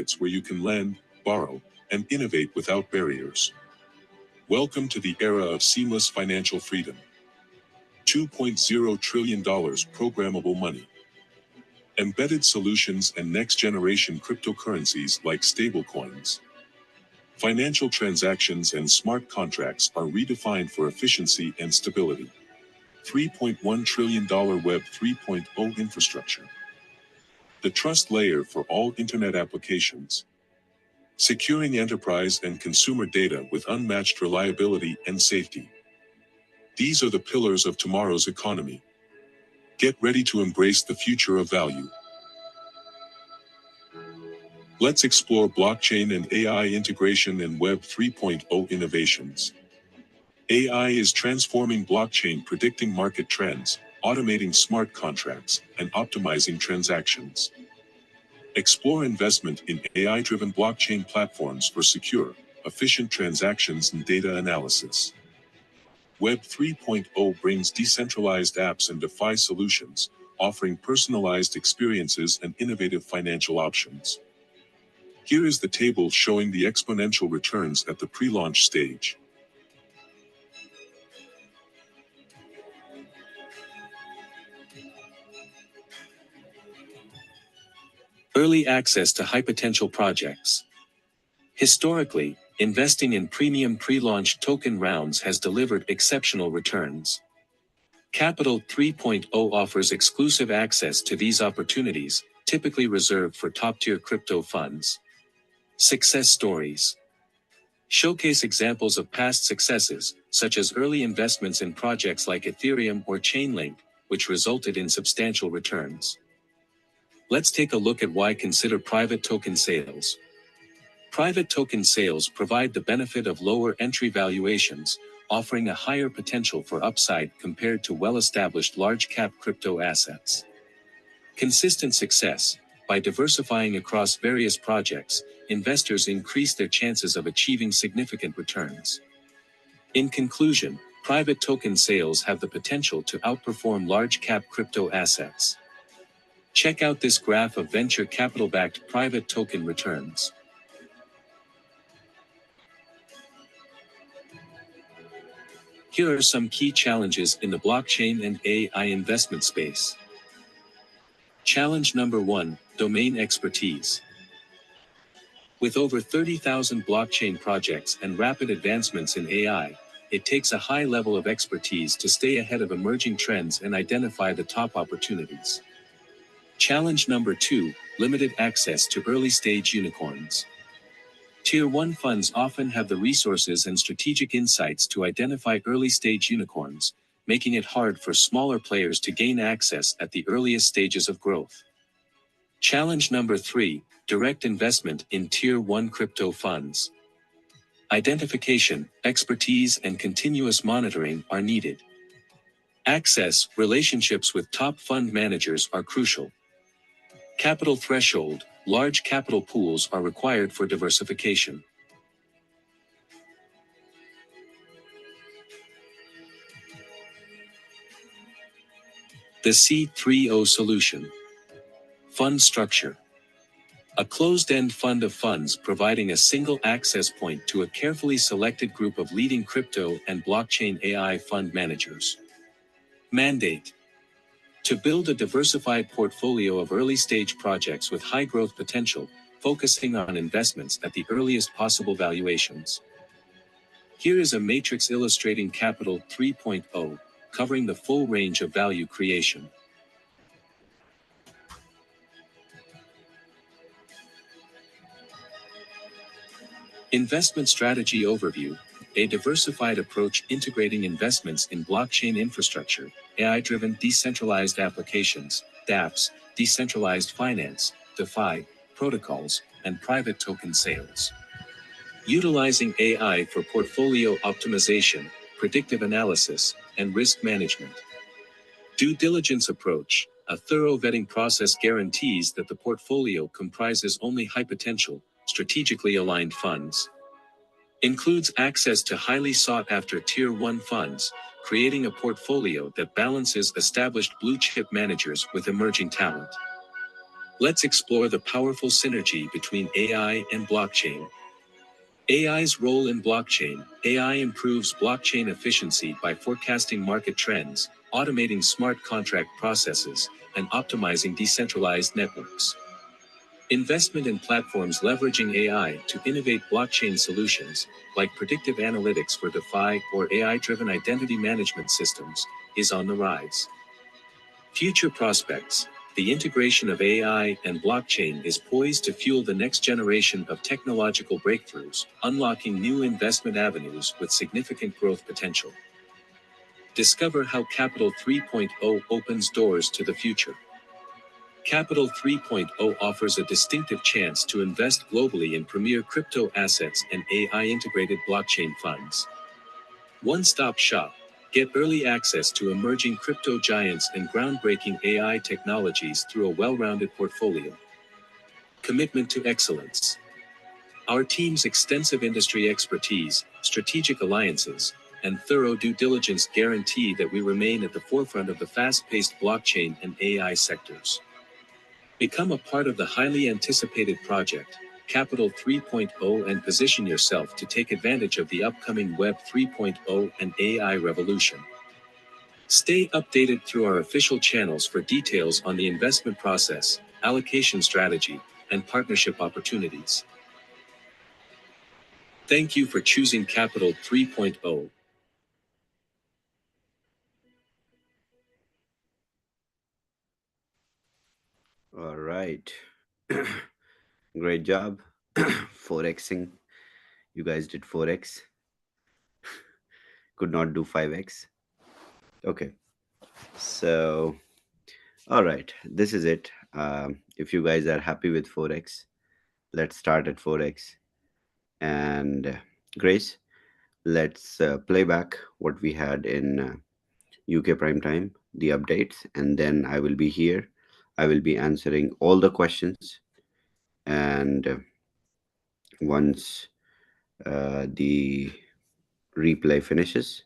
markets where you can lend, borrow, and innovate without barriers. Welcome to the era of seamless financial freedom. $2.0 trillion programmable money. Embedded solutions and next-generation cryptocurrencies like stablecoins. Financial transactions and smart contracts are redefined for efficiency and stability. $3.1 trillion Web 3.0 infrastructure. The trust layer for all Internet applications. Securing enterprise and consumer data with unmatched reliability and safety. These are the pillars of tomorrow's economy. Get ready to embrace the future of value. Let's explore blockchain and AI integration and Web 3.0 innovations. AI is transforming blockchain, predicting market trends, automating smart contracts, and optimizing transactions. Explore investment in AI-driven blockchain platforms for secure, efficient transactions and data analysis. Web 3.0 brings decentralized apps and DeFi solutions, offering personalized experiences and innovative financial options. Here is the table showing the exponential returns at the pre-launch stage. Early access to high-potential projects. Historically, investing in premium pre-launch token rounds has delivered exceptional returns. Capital 3.0 offers exclusive access to these opportunities, typically reserved for top-tier crypto funds. Success stories. Showcase examples of past successes, such as early investments in projects like Ethereum or Chainlink, which resulted in substantial returns. Let's take a look at why consider private token sales. Private token sales provide the benefit of lower entry valuations, offering a higher potential for upside compared to well-established large-cap crypto assets. Consistent success. By diversifying across various projects, investors increase their chances of achieving significant returns. In conclusion, private token sales have the potential to outperform large-cap crypto assets. Check out this graph of venture capital-backed private token returns. Here are some key challenges in the blockchain and AI investment space. Challenge number 1, domain expertise. With over 30,000 blockchain projects and rapid advancements in AI, it takes a high level of expertise to stay ahead of emerging trends and identify the top opportunities. Challenge number 2, limited access to early-stage unicorns. Tier 1 funds often have the resources and strategic insights to identify early-stage unicorns, making it hard for smaller players to gain access at the earliest stages of growth. Challenge number 3, direct investment in Tier 1 crypto funds. Identification, expertise, and continuous monitoring are needed. Access, relationships with top fund managers are crucial. Capital threshold, large capital pools are required for diversification. The C3O solution. Fund structure. A closed-end fund of funds providing a single access point to a carefully selected group of leading crypto and blockchain AI fund managers. Mandate. To build a diversified portfolio of early-stage projects with high growth potential, focusing on investments at the earliest possible valuations. Here is a matrix illustrating Capital 3.0, covering the full range of value creation. Investment strategy overview. A diversified approach integrating investments in blockchain infrastructure, AI-driven decentralized applications, dApps, decentralized finance, DeFi, protocols, and private token sales. Utilizing AI for portfolio optimization, predictive analysis, and risk management. Due diligence approach. A thorough vetting process guarantees that the portfolio comprises only high-potential, strategically aligned funds. Includes access to highly sought-after Tier 1 funds, creating a portfolio that balances established blue-chip managers with emerging talent. Let's explore the powerful synergy between AI and blockchain. AI's role in blockchain. AI improves blockchain efficiency by forecasting market trends, automating smart contract processes, and optimizing decentralized networks. Investment in platforms leveraging AI to innovate blockchain solutions, like predictive analytics for DeFi or AI-driven identity management systems, is on the rise. Future prospects. The integration of AI and blockchain is poised to fuel the next generation of technological breakthroughs, unlocking new investment avenues with significant growth potential. Discover how Capital 3.0 opens doors to the future. Capital 3.0 offers a distinctive chance to invest globally in premier crypto assets and AI integrated blockchain funds. One stop shop. Get early access to emerging crypto giants and groundbreaking AI technologies through a well rounded portfolio. Commitment to excellence. Our team's extensive industry expertise, strategic alliances, and thorough due diligence guarantee that we remain at the forefront of the fast paced blockchain and AI sectors. Become a part of the highly anticipated project, Capital 3.0, and position yourself to take advantage of the upcoming Web 3.0 and AI revolution. Stay updated through our official channels for details on the investment process, allocation strategy, and partnership opportunities. Thank you for choosing Capital 3.0. All right. Great job. 4xing. You guys did 4x. Could not do 5x. Okay. So, all right. This is it. If you guys are happy with 4x, let's start at 4x. And Grace, let's play back what we had in UK prime time, the updates, and then I will be here. I will be answering all the questions. And once the replay finishes,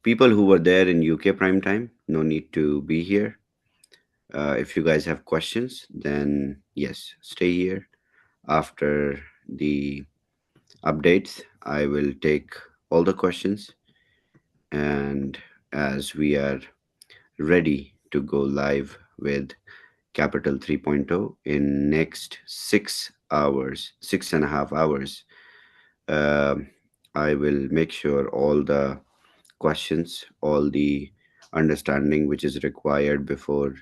people who were there in UK prime time, no need to be here. If you guys have questions, then yes, stay here. After the updates, I will take all the questions. And as we are ready to go live with Capital 3.0 in next 6 hours, 6.5 hours, um, I will make sure all the questions, all the understanding which is required before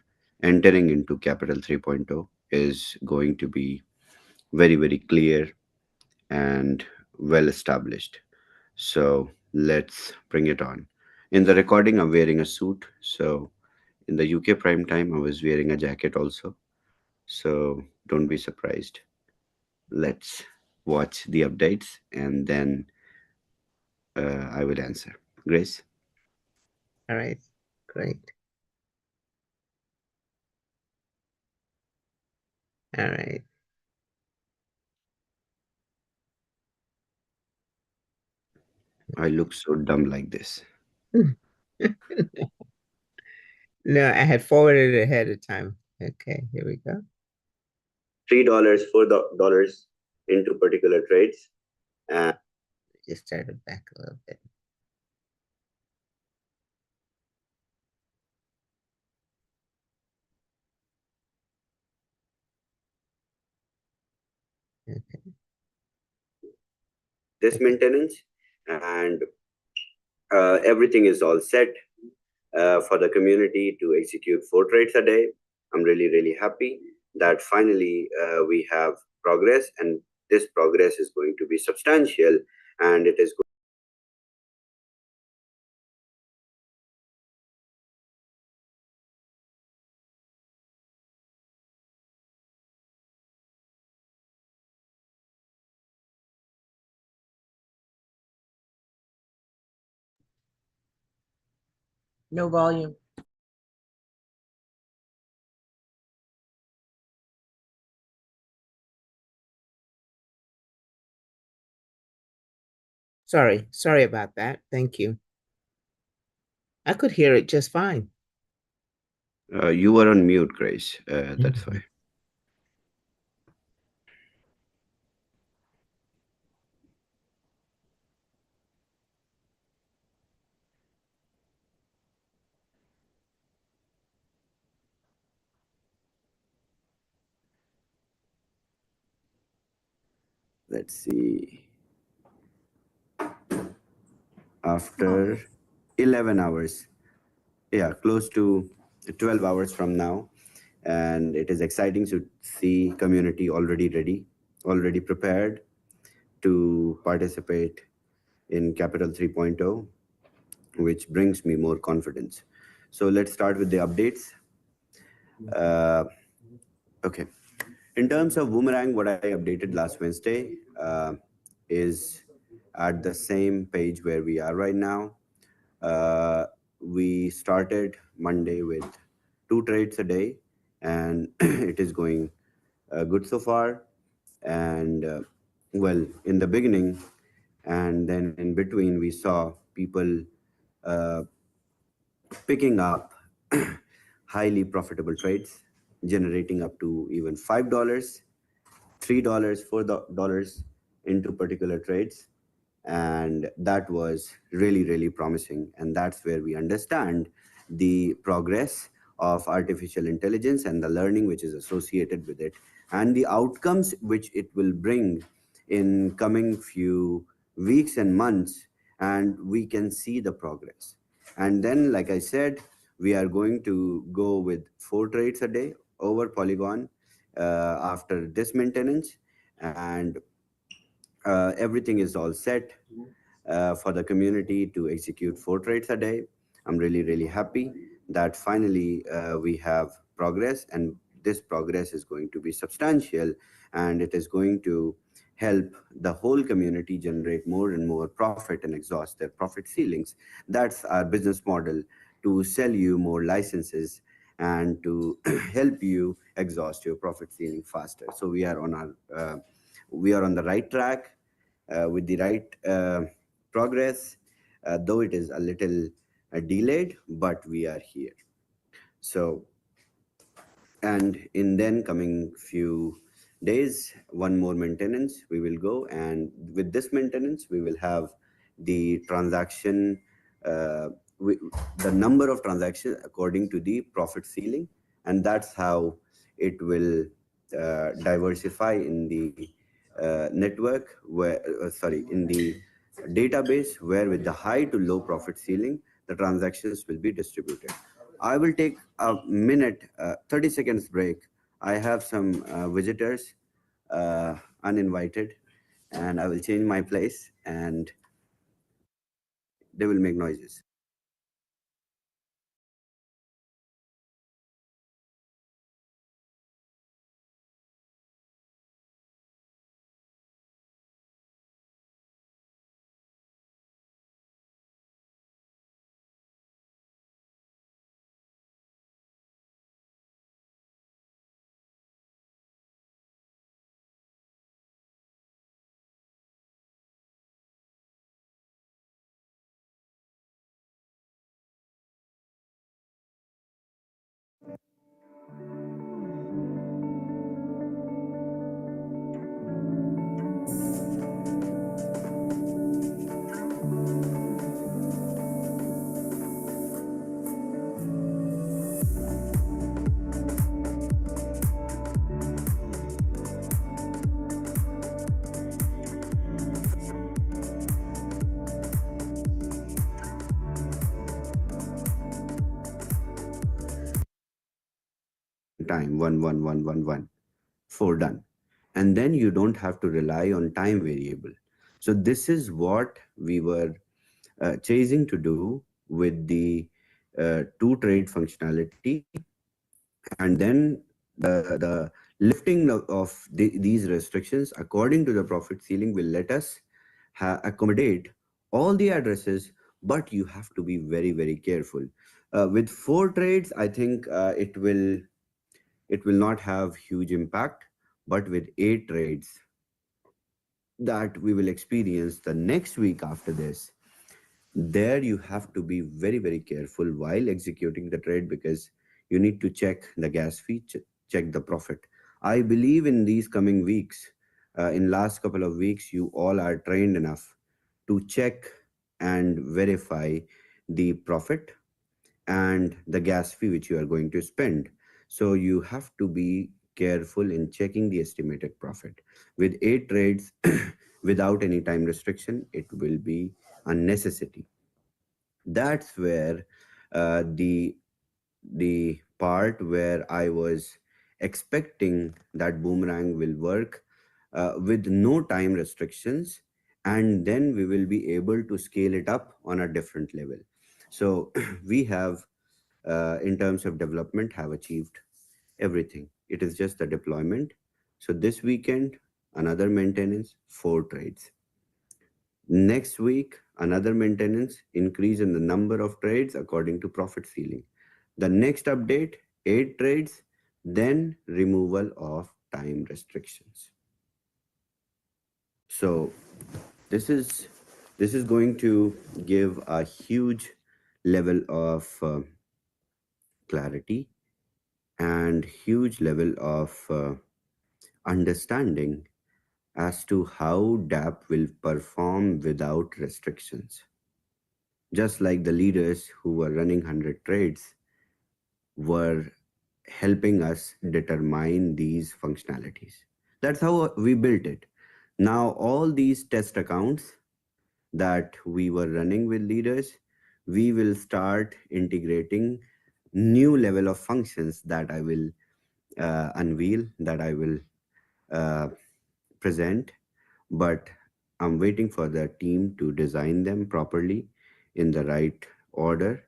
entering into Capital 3.0 is going to be very, very clear and well established. So let's bring it on. In the recording, I'm wearing a suit. So in the UK prime time, I was wearing a jacket also. So don't be surprised. Let's watch the updates and then I will answer. Grace? All right. Great. All right. I look so dumb like this. No, I had forwarded it ahead of time. Okay, here we go. $3, $4 into particular trades. And Just start it back a little bit. Okay. this maintenance, and everything is all set for the community to execute 4 trades a day. I'm really, really happy that finally we have progress, and this progress is going to be substantial, and it is No volume. Sorry about that. Thank you. I could hear it just fine. you were on mute, Grace. That's why. Let's see. After 11 hours, yeah, close to 12 hours from now, and it is exciting to see community already ready, already prepared to participate in Capital 3.0, which brings me more confidence. So let's start with the updates. Uh, okay. In terms of Boomerang, what I updated last Wednesday is at the same page where we are right now. Uh, we started Monday with 2 trades a day, and it is going good so far. And well, in the beginning, and then in between, we saw people uh, picking up highly profitable trades, generating up to even $5, $3, $4 into particular trades. And that was really, really promising. And that's where we understand the progress of artificial intelligence and the learning which is associated with it, and the outcomes which it will bring in coming few weeks and months. And we can see the progress. And then, like I said, we are going to go with 4 trades a day over Polygon after this maintenance. And everything is all set for the community to execute 4 trades a day. I'm really, really happy that finally we have progress, and this progress is going to be substantial, and it is going to help the whole community generate more and more profit and exhaust their profit ceilings. That's our business model, to sell you more licenses and to help you exhaust your profit ceiling faster. So we are on the right track with the right progress, though it is a little delayed, but we are here. So, and in then coming few days, one more maintenance we will go, and with this maintenance we will have the transaction, uh, we, the number of transactions according to the profit ceiling, and that's how it will diversify in the network where sorry, in the database, where with the high to low profit ceiling the transactions will be distributed. I will take a minute, 30 seconds break. I have some visitors, uninvited, and I will change my place and they will make noises. Time 11111, 4 done. And then you don't have to rely on time variable. So this is what we were chasing to do with the 2 trade functionality. And then the lifting of these restrictions according to the profit ceiling will let us accommodate all the addresses, but you have to be very, very careful. With 4 trades, I think it will not have huge impact, but with 8 trades that we will experience the next week after this, there you have to be very, very careful while executing the trade, because you need to check the gas fee, check the profit. I believe in these coming weeks, in last couple of weeks, you all are trained enough to check and verify the profit and the gas fee which you are going to spend. So you have to be careful in checking the estimated profit. With 8 trades without any time restriction, it will be a necessity. That's where the part where I was expecting that boomerang will work with no time restrictions, and then we will be able to scale it up on a different level. So we have, in terms of development, have achieved everything. It is just the deployment. So this weekend, another maintenance, 4 trades. Next week, another maintenance, increase in the number of trades according to profit ceiling. The next update, 8 trades, then removal of time restrictions. So this is this is going to give a huge level of clarity and huge level of understanding as to how DAP will perform without restrictions. Just like the leaders who were running 100 trades were helping us determine these functionalities. That's how we built it. Now, all these test accounts that we were running with leaders, we will start integrating new level of functions that I will unveil, that I will uh, present, but I'm waiting for the team to design them properly in the right order,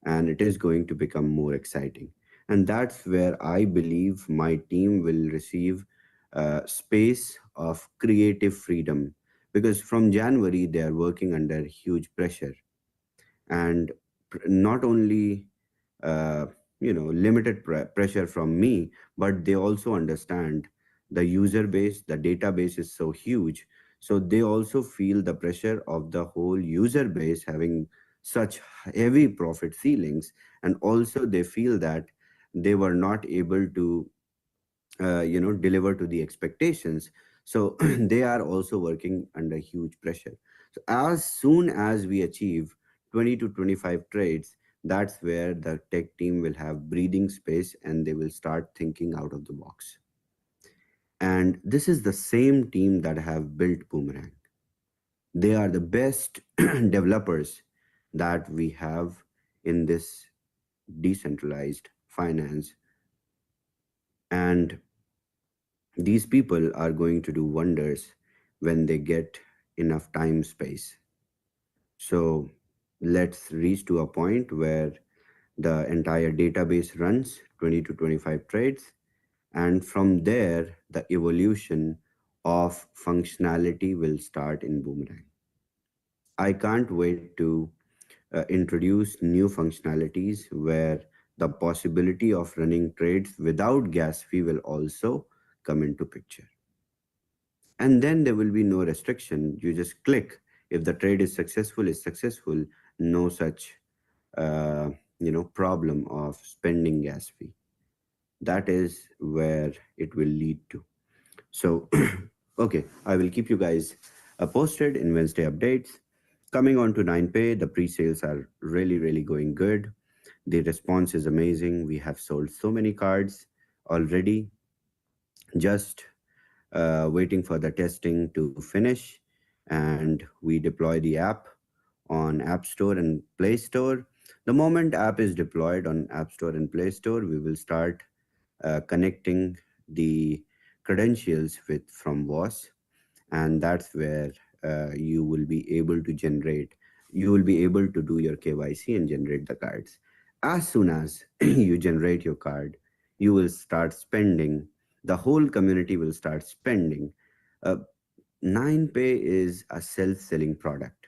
and it is going to become more exciting. And that's where I believe my team will receive space of creative freedom, because from January they are working under huge pressure, and not only uh, limited pressure from me, but they also understand the user base, the database is so huge, so they also feel the pressure of the whole user base having such heavy profit ceilings, and also they feel that they were not able to deliver to the expectations. So they are also working under huge pressure. So as soon as we achieve 20 to 25 trades, that's where the tech team will have breathing space and they will start thinking out of the box. And this is the same team that have built Boomerang. They are the best developers that we have in this decentralized finance, and these people are going to do wonders when they get enough time space. So let's reach to a point where the entire database runs 20 to 25 trades, and from there the evolution of functionality will start in Boomerang. I can't wait to introduce new functionalities where the possibility of running trades without gas fee will also come into picture. And then there will be no restriction. You just click. If the trade is successful. No such problem of spending gas fee. That is where it will lead to. So okay, I will keep you guys posted in Wednesday updates. Coming on to 9pay, the pre-sales are really going good. The response is amazing. We have sold so many cards already, just waiting for the testing to finish, and we deploy the app on App Store and Play Store. The moment app is deployed on App Store and Play Store, we will start connecting the credentials with from WAAS, and that's where you will be able to generate, you will be able to do your KYC and generate the cards. As soon as you generate your card, you will start spending. The whole community will start spending. uh, 9pay is a self-selling product.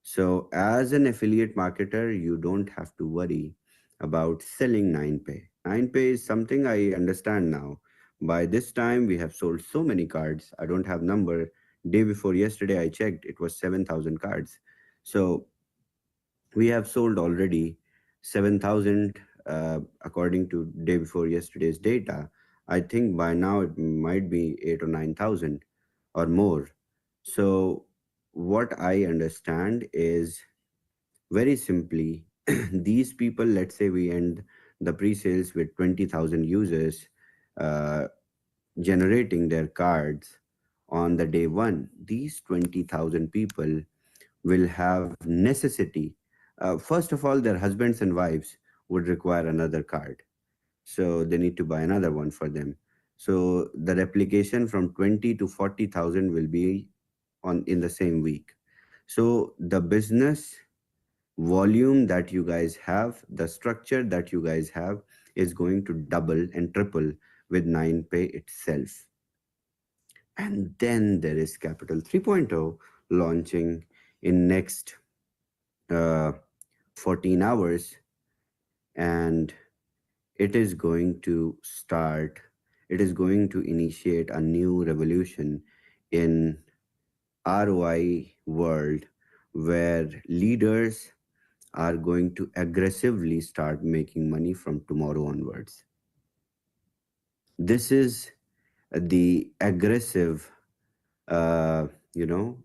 So as an affiliate marketer, you don't have to worry about selling 9pay. 9pay is something I understand now. By this time, we have sold so many cards. I don't have number. Day before yesterday, I checked. It was 7,000 cards. So we have sold already 7,000 according to day before yesterday's data. I think by now it might be 8 or 9,000 or more. So what I understand is, very simply, these people, let's say we end the pre-sales with 20,000 users, uh, generating their cards on the day one, these 20,000 people will have necessity. First of all, their husbands and wives would require another card. So they need to buy another one for them. So the replication from 20 to 40,000 will be on in the same week. So the business volume that you guys have, the structure that you guys have is going to double and triple with 9pay itself. And then there is Capital 3.0 launching in next uh, 14 hours, and it is going to start, it is going to initiate a new revolution in ROI world, where leaders are going to aggressively start making money from tomorrow onwards. This is the aggressive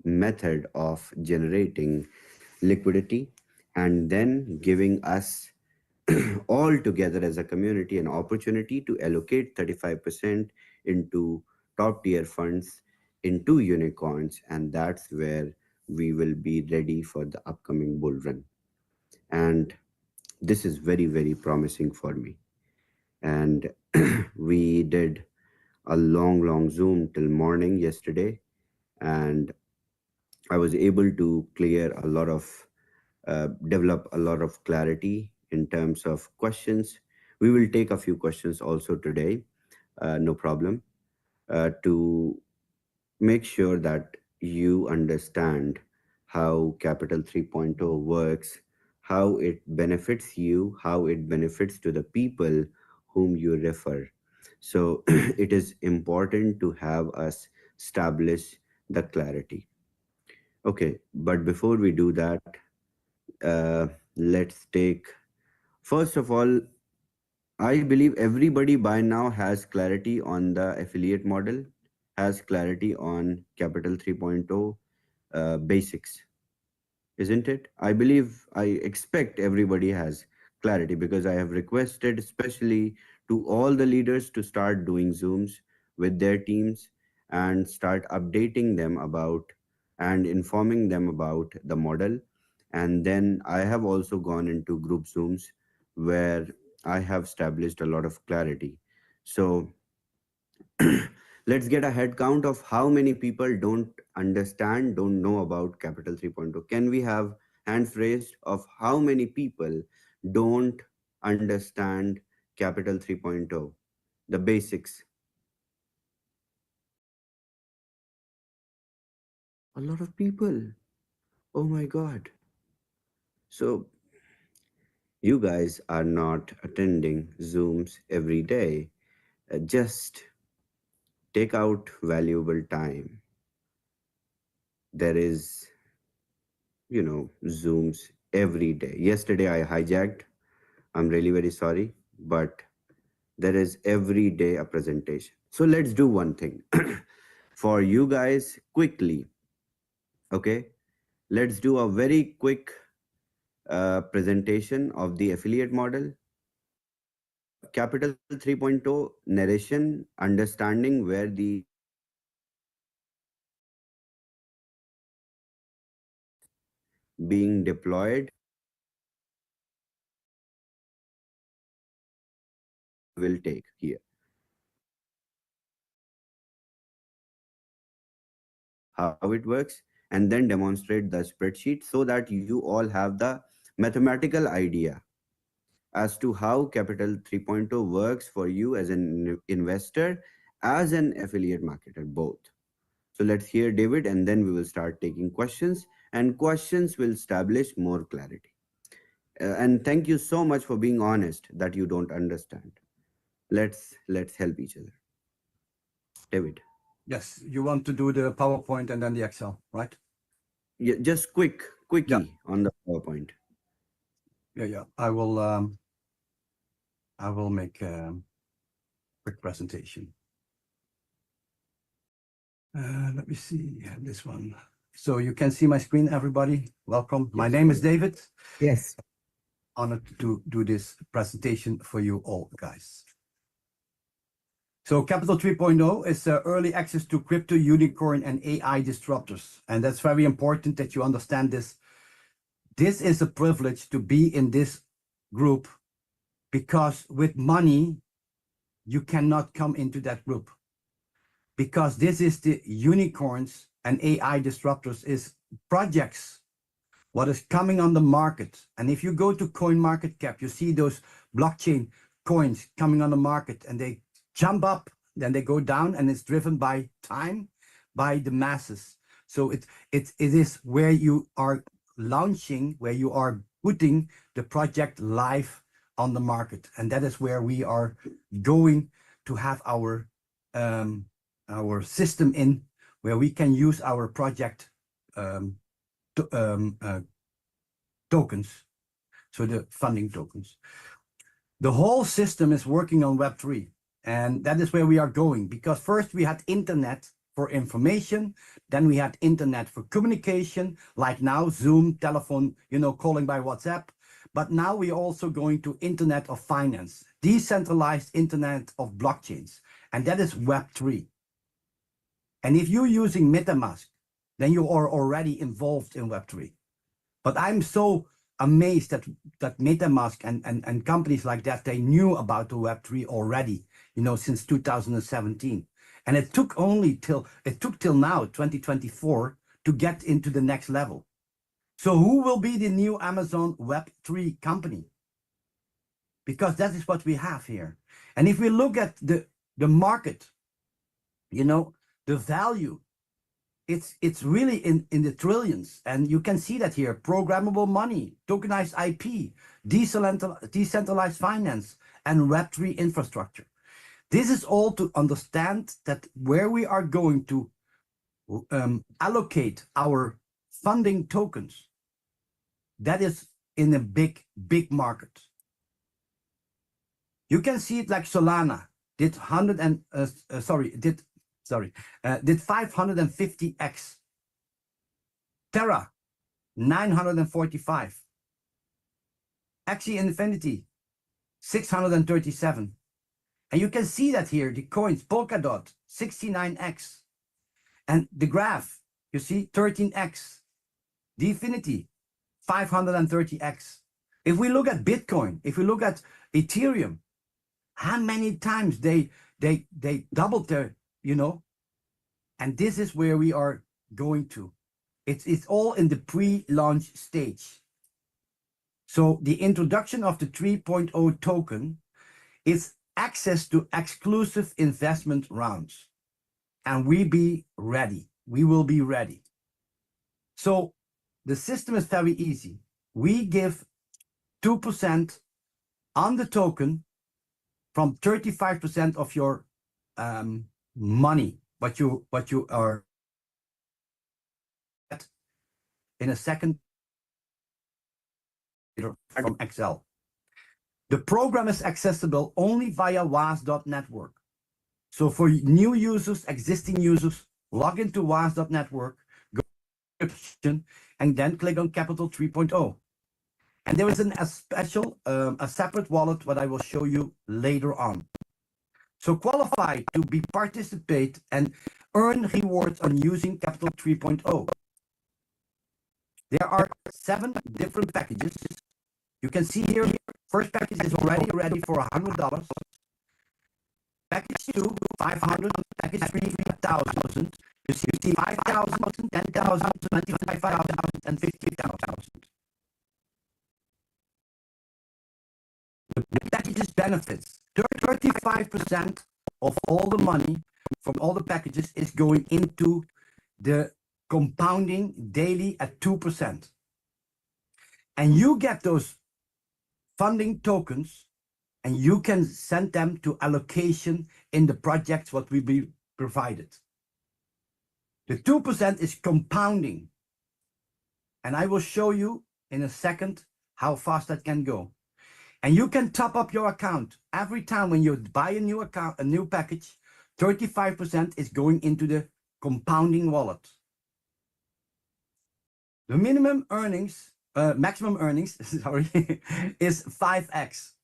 method of generating liquidity and then giving us all together as a community an opportunity to allocate 35% into top tier funds, into unicorns, and that's where we will be ready for the upcoming bull run. And this is very, very promising for me. And we did a long Zoom till morning yesterday, and I was able to develop a lot of clarity in terms of questions. We will take a few questions also today, no problem, to make sure that you understand how Capital 3.0 works, how it benefits you, how it benefits to the people whom you refer. So it is important to have us establish the clarity. Okay, but before we do that, let's take, first of all, I believe everybody by now has clarity on the affiliate model, has clarity on Capital 3.0 basics, isn't it? I expect everybody has clarity, because I have requested especially to all the leaders to start doing Zooms with their teams and start updating them about and informing them about the model. And then I have also gone into group Zooms where I have established a lot of clarity. So let's get a head count of how many people don't know about Capital 3.0. Can we have hands raised of how many people don't understand Capital 3.0, the basics? A lot of people. Oh my God. So you guys are not attending Zooms every day. Just take out valuable time. There is, Zooms every day. Yesterday I hijacked. I'm really very sorry, but there is every day a presentation. So let's do one thing for you guys quickly. Okay, let's do a very quick presentation of the affiliate model, Capital 3.0 narration, understanding where the being deployed will take here. How it works, and then demonstrate the spreadsheet so that you all have the mathematical idea as to how Capital 3.0 works for you as an investor, as an affiliate marketer, both. So let's hear David, and then we will start taking questions, and questions will establish more clarity. And thank you so much for being honest that you don't understand. Let's help each other. David. Yes, you want to do the PowerPoint and then the Excel, right? Yeah, just quickie on the PowerPoint. Yeah. I will make a quick presentation. Let me see this one. So you can see my screen, everybody. Welcome. My name is David. Yes. Honored to do this presentation for you all, guys. So Capital 3.0 is early access to crypto, unicorn, and AI disruptors. And that's very important that you understand this. This is a privilege to be in this group, because with money, you cannot come into that group. Because this is the unicorns and AI disruptors, is projects, what is coming on the market. And if you go to CoinMarketCap, you see those blockchain coins coming on the market, and they jump up, then they go down, and it's driven by time, by the masses. So it is where you are launching, where you are putting the project live on the market. And that is where we are going to have our system in, where we can use our project tokens, so the funding tokens. The whole system is working on Web3, and that is where we are going, because first we had internet for information, then we had internet for communication, like now Zoom, telephone, calling by WhatsApp. But now we're also going to internet of finance, decentralized internet of blockchains, and that is Web3. And if you're using MetaMask, then you are already involved in Web3. But I'm so amazed that MetaMask and companies like that, they knew about the Web3 already, since 2017. And it took till now, 2024, to get into the next level. So who will be the new Amazon Web3 company? Because that is what we have here. And if we look at the market, the value, it's really in the trillions. And you can see that here: programmable money, tokenized IP, decentralized finance, and Web3 infrastructure. This is all to understand that where we are going to allocate our funding tokens, that is in a big market. You can see it like Solana did 550x. Terra, 945. Axie Infinity, 637. And you can see that here, the coins, Polkadot, 69x. And the graph, you see, 13x. Dfinity, 530x. If we look at Bitcoin, if we look at Ethereum, how many times they doubled their, and this is where we are going to. It's all in the pre-launch stage. So the introduction of the 3.0 token is access to exclusive investment rounds. And we will be ready. So the system is very easy. We give 2% on the token from 35% of your money, what you are in a second from Excel. The program is accessible only via WAAS.network. So for new users, existing users, log into WAAS.network, go to description, and then click on Capital 3.0. And there is a separate wallet, what I will show you later on. So qualify to participate and earn rewards on using Capital 3.0. There are 7 different packages. You can see here, first package is already ready for $100. Package 2, 500. Package 3, 1,000. You see 5,000, 10,000, 25,000, and 50,000. The packages benefits. 35% of all the money from all the packages is going into the compounding daily at 2%. And you get those funding tokens, and you can send them to allocation in the projects what will be provided. The 2% is compounding. And I will show you in a second how fast that can go. And you can top up your account. Every time when you buy a new account, a new package, 35% is going into the compounding wallet. The minimum earnings, maximum earnings, sorry, is 5x.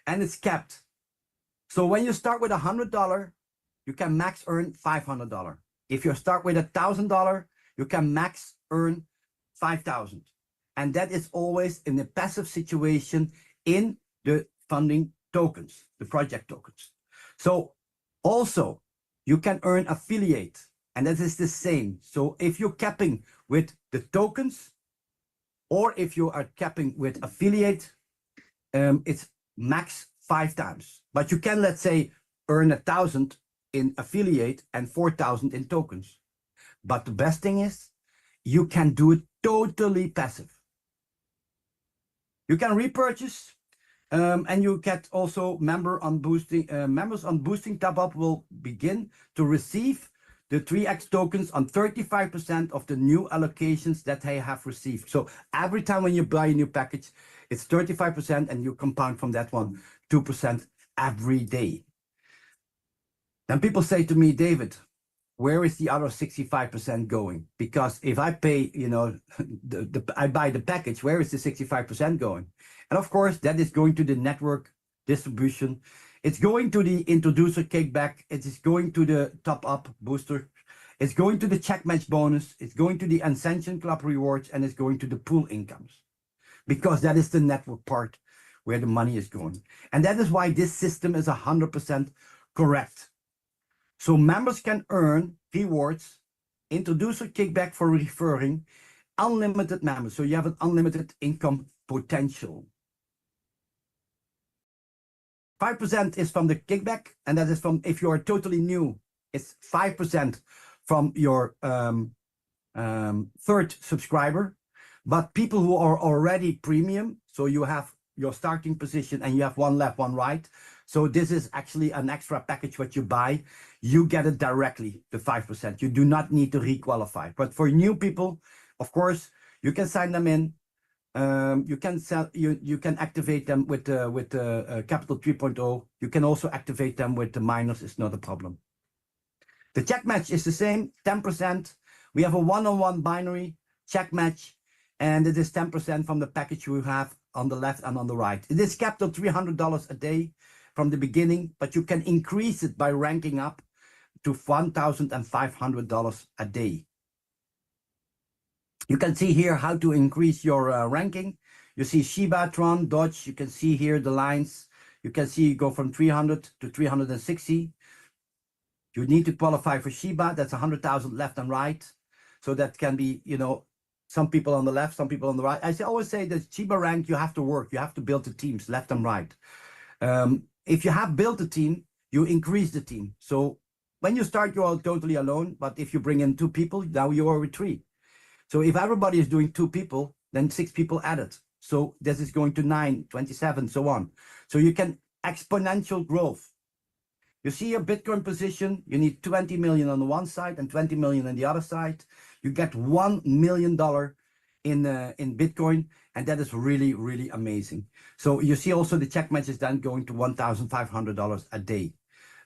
And it's capped. So when you start with $100, you can max earn $500. If you start with $1,000, you can max earn 5,000. And that is always in a passive situation in the funding tokens, the project tokens. So also you can earn affiliate, and that is the same. So if you're capping with the tokens, or if you are capping with affiliate, it's max 5 times. But you can, let's say, earn 1,000 in affiliate and 4,000 in tokens. But the best thing is you can do it totally passive. You can repurchase, and you get also members on boosting top up will begin to receive the 3x tokens on 35% of the new allocations that they have received. So every time when you buy a new package, it's 35%, and you compound from that one 2% every day. Then people say to me, David, where is the other 65% going? Because if I pay, you know, I buy the package, where is the 65% going? And of course, that is going to the network distribution. It's going to the introducer kickback. It is going to the top up booster. It's going to the check match bonus. It's going to the Ascension Club rewards, and it's going to the pool incomes, because that is the network part where the money is going. And that is why this system is 100% correct. So members can earn rewards, introducer kickback for referring, unlimited members. So you have an unlimited income potential. 5% is from the kickback, and that is from, if you are totally new, it's 5% from your third subscriber. But people who are already premium, so you have your starting position and you have one left, one right. So this is actually an extra package what you buy. You get it directly, the 5%. You do not need to requalify. But for new people, of course, you can sign them in. You can activate them with Capital 3.0. You can also activate them with the minors. It's not a problem. The check match is the same, 10%. We have a one-on-one binary check match, and it is 10% from the package you have on the left and on the right. It is capped at $300 a day from the beginning, but you can increase it by ranking up to $1,500 a day. You can see here how to increase your ranking. You see Shiba, Tron, Dodge. You can see here the lines. You can see you go from 300 to 360. You need to qualify for Shiba. That's 100,000 left and right. So that can be, you know, some people on the left, some people on the right. I always say that Shiba rank, you have to work. You have to build the teams left and right. If you have built a team, you increase the team. So when you start, you are totally alone. But if you bring in 2 people, now you are with 3. So if everybody is doing 2 people, then 6 people added. So this is going to 9, 27, so on. So you can exponential growth. You see your Bitcoin position, you need 20 million on the one side and 20 million on the other side. You get $1 million in Bitcoin, and that is really, really amazing. So you see also the check match is then going to $1,500 a day.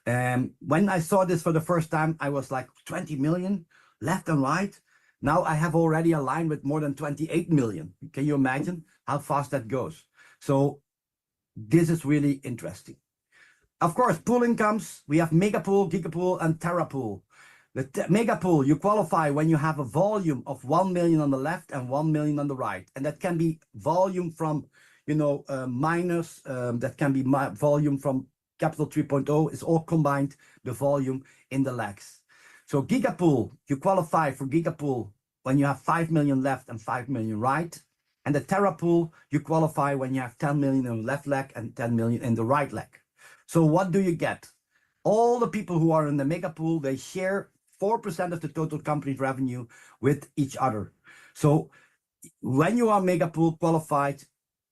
When I saw this for the first time, I was like 20 million left and right. Now I have already aligned with more than 28 million. Can you imagine how fast that goes? So this is really interesting. Of course, pool incomes, we have Mega Pool, Giga Pool, and Terra Pool. The Mega Pool, you qualify when you have a volume of 1 million on the left and 1 million on the right. And that can be volume from, you know, miners, that can be volume from Capital 3.0. It's all combined, the volume in the legs. So Giga Pool, you qualify for Giga Pool when you have 5 million left and 5 million right. And the Terra Pool, you qualify when you have 10 million in the left leg and 10 million in the right leg. So what do you get? All the people who are in the Mega Pool, they share 4% of the total company's revenue with each other. So when you are Mega Pool qualified,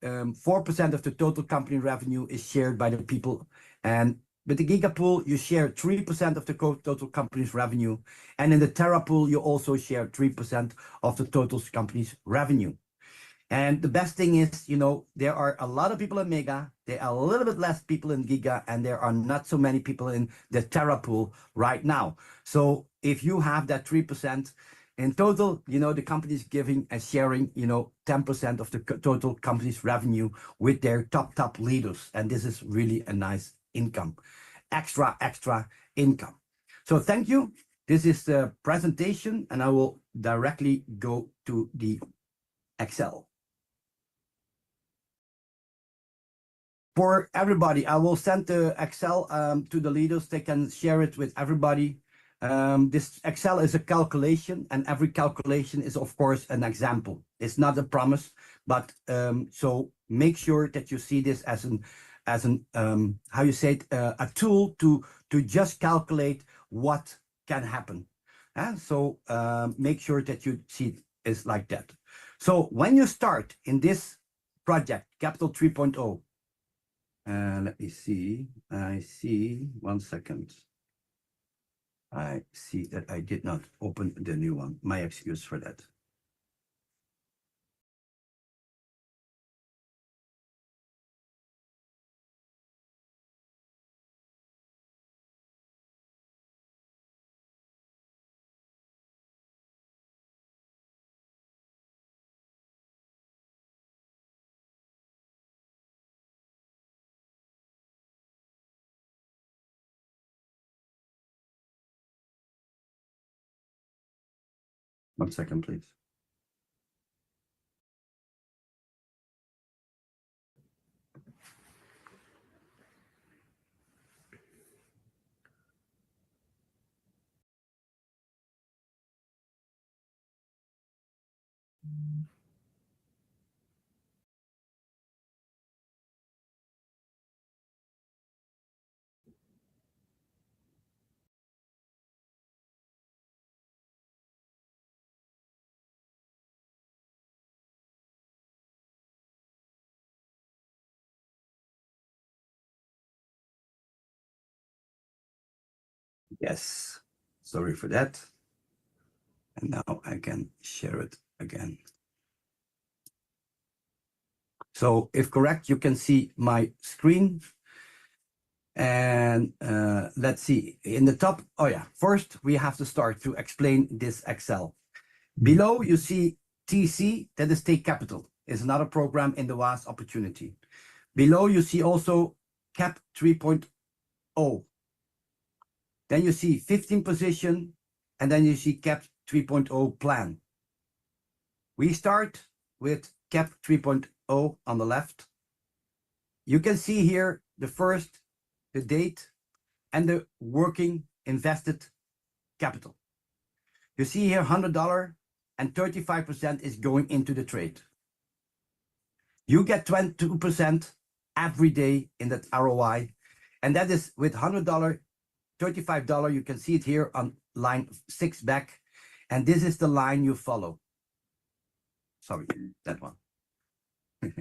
4% of the total company revenue is shared by the people. And with the Giga Pool, you share 3% of the total company's revenue. And in the Terra Pool, you also share 3% of the total company's revenue. And the best thing is, you know, there are a lot of people in Mega, there are a little bit less people in Giga, and there are not so many people in the Terra Pool right now. So if you have that 3%, in total, you know, the company is giving and sharing, you know, 10% of the total company's revenue with their top leaders. And this is really a nice income, extra income. So thank you. This is the presentation, and I will directly go to the Excel. For everybody, I will send the Excel to the leaders. They can share it with everybody. This Excel is a calculation, and every calculation is, of course, an example. It's not a promise, but so make sure that you see this as an how you say it, a tool to just calculate what can happen. And so make sure that you see it like that. So when you start in this project, Capital 3.0, let me see. I see. 1 second. I see that I did not open the new one. My excuse for that. One second, please. Yes, sorry for that. And now I can share it again. So if correct, you can see my screen. And let's see, in the top, oh yeah, first we have to start to explain this Excel. Below you see TC, that is Take Capital, is another program in the WAAS opportunity. Below you see also CAP 3.0. Then you see 15 position, and then you see CAP 3.0 plan. We start with CAP 3.0 on the left. You can see here the first, the date, and the working invested capital. You see here $100, and 35% is going into the trade. You get 22% every day in that ROI, and that is with $100, $35. You can see it here on line 6 back, and this is the line you follow. Sorry, that one. I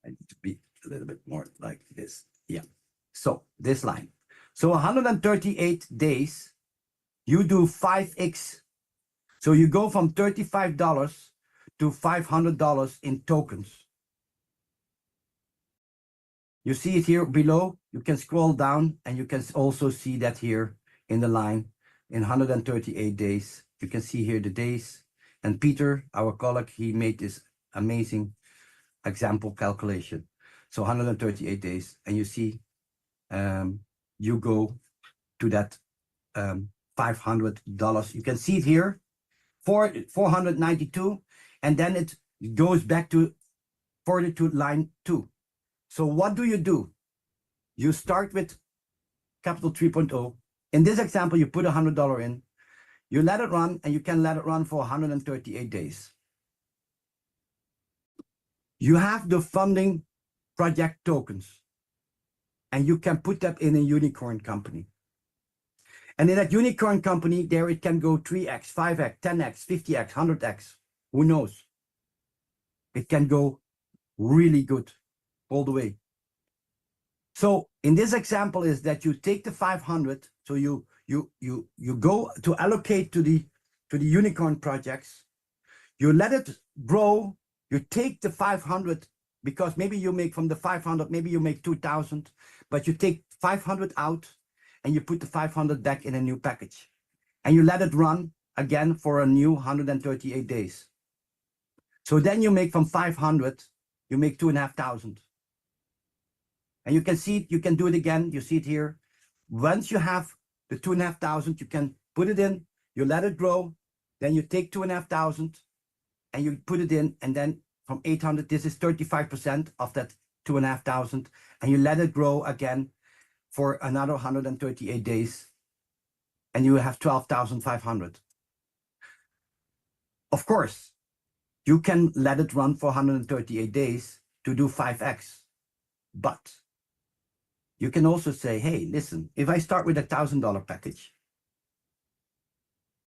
need to be a little bit more like this. Yeah. So this line. So 138 days, you do 5x. So you go from $35 to $500 in tokens. You see it here below. You can scroll down, and you can also see that here in the line in 138 days. You can see here the days. And Peter, our colleague, he made this amazing example calculation. So 138 days, and you see you go to that $500. You can see it here, 492, and then it goes back to 42 line 2. So what do? You start with Capital 3.0. In this example, you put $100 in, you let it run, and you can let it run for 138 days. You have the funding project tokens, and you can put that in a unicorn company. And in that unicorn company, there it can go 3x, 5x, 10x, 50x, 100x. Who knows? It can go really good all the way. So in this example is that you take the 500, so you go to allocate to the unicorn projects. You let it grow. You take the 500, because maybe you make from the 500, maybe you make 2,000, but you take 500 out, and you put the 500 back in a new package, and you let it run again for a new 138 days. So then you make from 500, you make 2,500. And you can see it, you can do it again. You see it here. Once you have the 2,500, you can put it in, you let it grow, then you take 2,500 and you put it in, and then from 800, this is 35% of that 2,500, and you let it grow again for another 138 days, and you have 12,500. Of course, you can let it run for 138 days to do 5x, but you can also say, hey, listen, if I start with $1,000 package,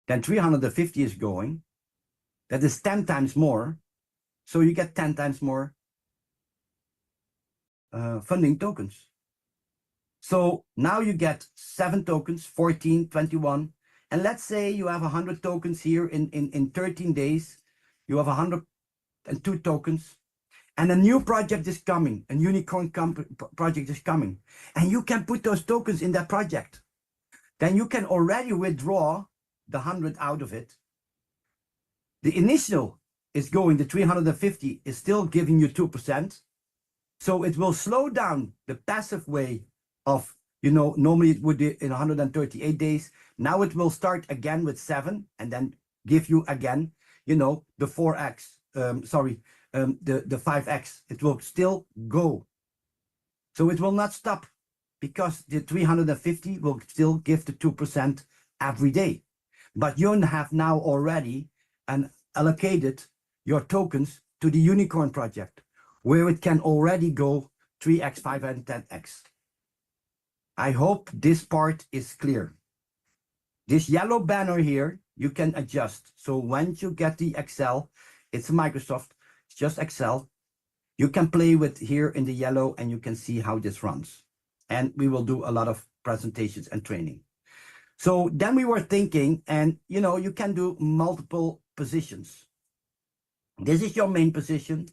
then 350 is going, that is 10 times more, so you get 10 times more funding tokens. So now you get 7 tokens, 14, 21, and let's say you have 100 tokens here in 13 days, you have 102 tokens, and a new project is coming, a unicorn project is coming, and you can put those tokens in that project. Then you can already withdraw the 100 out of it. The initial is going, the 350 is still giving you 2%. So it will slow down the passive way of, normally it would be in 138 days. Now it will start again with 7 and then give you again, the 4x, the 5x. It will still go. So it will not stop because the 350 will still give the 2% every day. But you have now already allocated your tokens to the unicorn project, where it can already go 3x, 5, and 10x. I hope this part is clear. This yellow banner here, you can adjust. So once you get the Excel, it's Microsoft, it's just Excel. You can play with here in the yellow and you can see how this runs. And we will do a lot of presentations and training. So then we were thinking, and you can do multiple positions. This is your main position.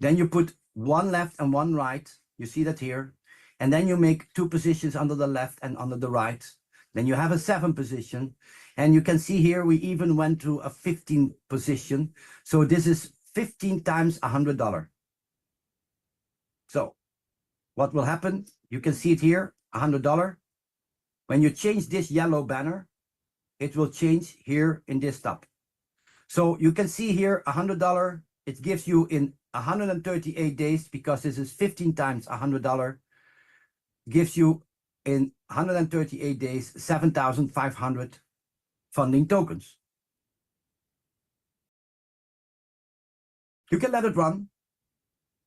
Then you put one left and one right. You see that here. And then you make 2 positions under the left and under the right. Then you have a 7 position. And you can see here, we even went to a 15 position. So this is 15 times $100. So what will happen? You can see it here, $100. When you change this yellow banner, it will change here in this tab. So you can see here $100. It gives you in 138 days, because this is 15 times $100, gives you in 138 days 7,500 funding tokens. You can let it run.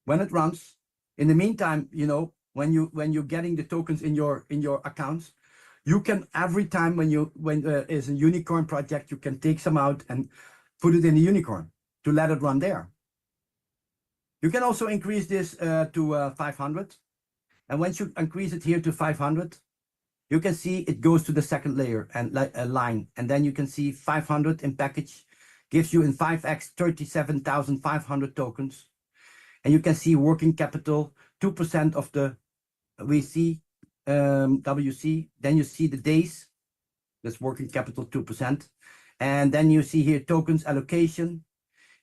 When it runs, in the meantime, when you're getting the tokens in your accounts, you can every time when there is a unicorn project, you can take some out and put it in the unicorn to let it run there. You can also increase this to 500. And once you increase it here to 500, you can see it goes to the second layer and line. And then you can see 500 in package gives you in 5x 37,500 tokens. And you can see working capital, 2% of the WC. Then you see the days, that's working capital 2%. And then you see here tokens allocation.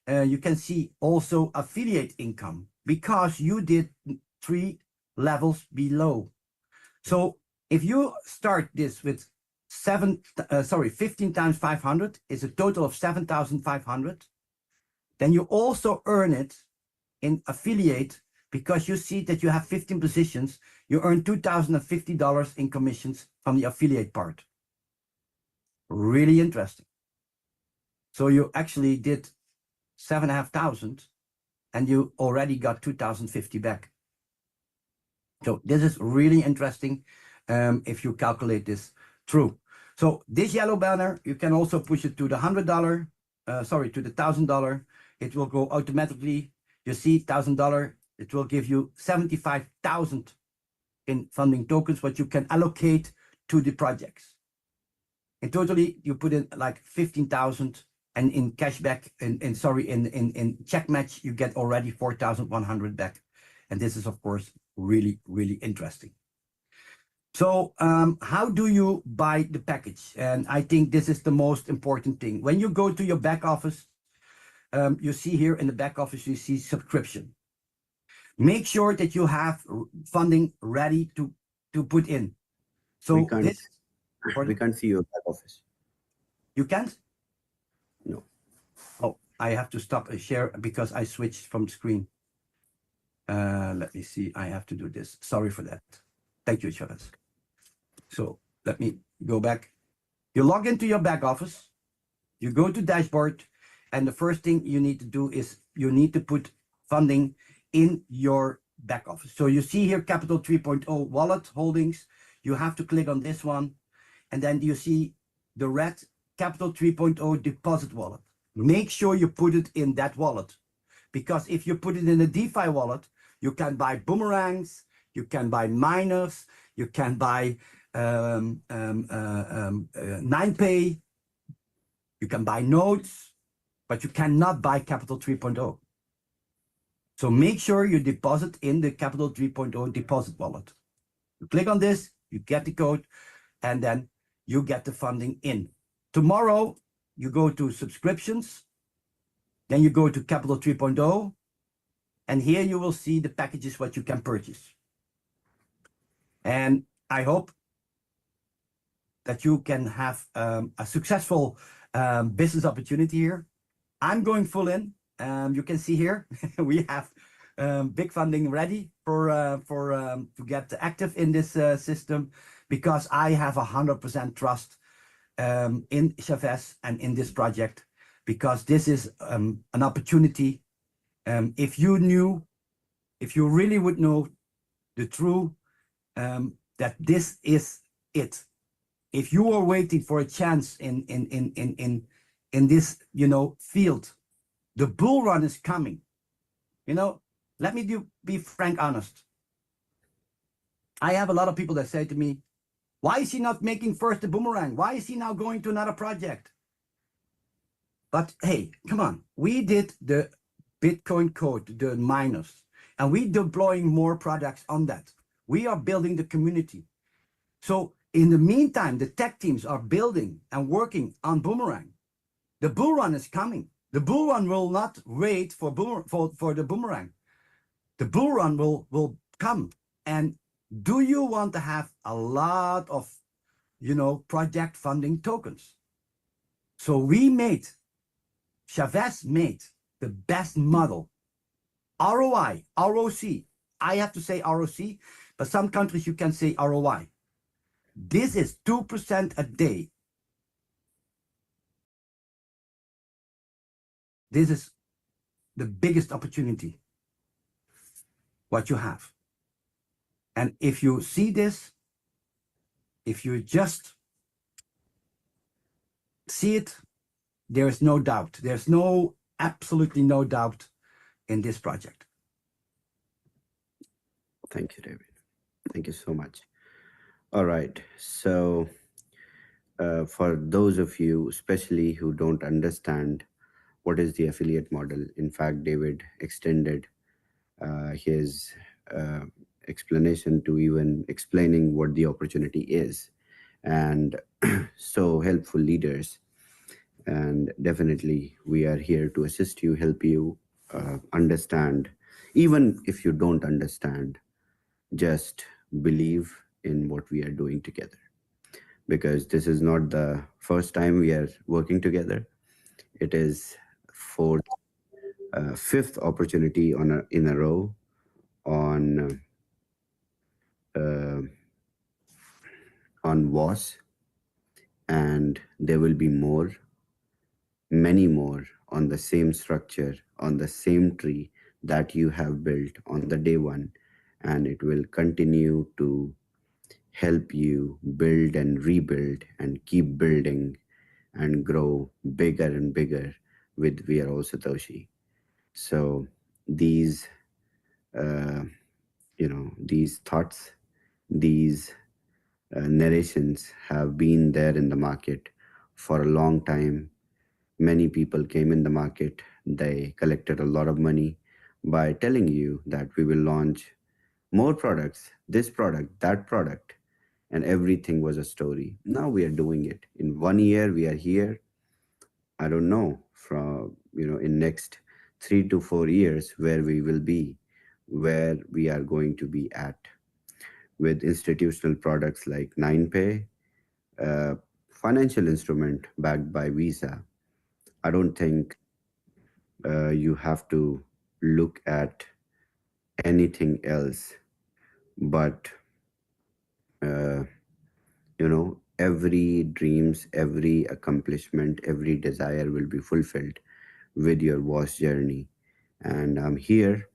You can see also affiliate income, because you did 3 levels below. So if you start this with 15 times 500 is a total of 7,500. Then you also earn it in affiliate, because you see that you have 15 positions, you earn $2,050 in commissions from the affiliate part. Really interesting. So you actually did 7,500 and you already got 2,050 back. So this is really interesting if you calculate this through. So this yellow banner, you can also push it to the $100, to the $1,000. It will go automatically. You see $1,000, it will give you 75,000 in funding tokens, what you can allocate to the projects. In totally, you put in like 15,000, and in cashback, in check match, you get already 4,100 back. And this is, of course, really, really interesting. So how do you buy the package? And I think this is the most important thing. When you go to your back office, you see here in the back office, you see subscription. Make sure that you have funding ready to put in. So We can't see your back office. You can't? No. Oh, I have to stop a share because I switched from screen. Let me see. I have to do this. Sorry for that. Thank you, Chavez. So let me go back. You log into your back office. You go to dashboard, and the first thing you need to do is you need to put funding in your back office. So you see here Capital 3.0 wallet holdings. You have to click on this one, and then you see the red Capital 3.0 deposit wallet. Make sure you put it in that wallet, because if you put it in a DeFi wallet, you can buy boomerangs, you can buy miners, you can buy 9pay, you can buy nodes, but you cannot buy Capital 3.0. So make sure you deposit in the Capital 3.0 deposit wallet. You click on this, you get the code, and then you get the funding in. Tomorrow, you go to subscriptions, then you go to Capital 3.0, and here you will see the packages what you can purchase. And I hope that you can have a successful business opportunity here. I'm going full in. You can see here we have big funding ready to get active in this system, because I have 100% trust in Chavez and in this project, because this is an opportunity. If you really would know the truth, that this is it. If you are waiting for a chance in this field, the bull run is coming. Let me be frank, honest. I have a lot of people that say to me, why is he not making first the boomerang? Why is he now going to another project? But hey, come on. We did the Bitcoin code, the miners, and we deploying more products on that. We are building the community. So in the meantime, the tech teams are building and working on boomerang. The bull run is coming. The bull run will not wait for the boomerang. The bull run will come. And do you want to have a lot of, project funding tokens? So Chavez made the best model. ROI, ROC. I have to say ROC, but some countries you can say ROI. This is 2% a day. This is the biggest opportunity what you have. And if you see this, if you just see it, there is no doubt. There's absolutely no doubt in this project. Thank you, David. Thank you so much. All right. So for those of you, especially who don't understand what is the affiliate model, in fact, David extended his explanation to even explaining what the opportunity is, and so helpful leaders. And definitely we are here to assist you, help you understand. Even if you don't understand, just believe in what we are doing together, because this is not the first time we are working together. It is fifth opportunity in a row on WAAS, and there will be many more on the same structure, on the same tree that you have built on the day one, and it will continue to help you build and rebuild and keep building and grow bigger and bigger with We Are All Satoshi. So these these thoughts, these narrations have been there in the market for a long time. Many people came in the market, they collected a lot of money by telling you that we will launch more products, this product, that product, and everything was a story. Now we are doing it. In 1 year, we are here. I don't know from, in next 3 to 4 years where we will be, where we are going to be at with institutional products like 9pay, financial instrument backed by Visa. I don't think you have to look at anything else but uh, every dreams, every accomplishment, every desire will be fulfilled with your WAAS journey. And I'm here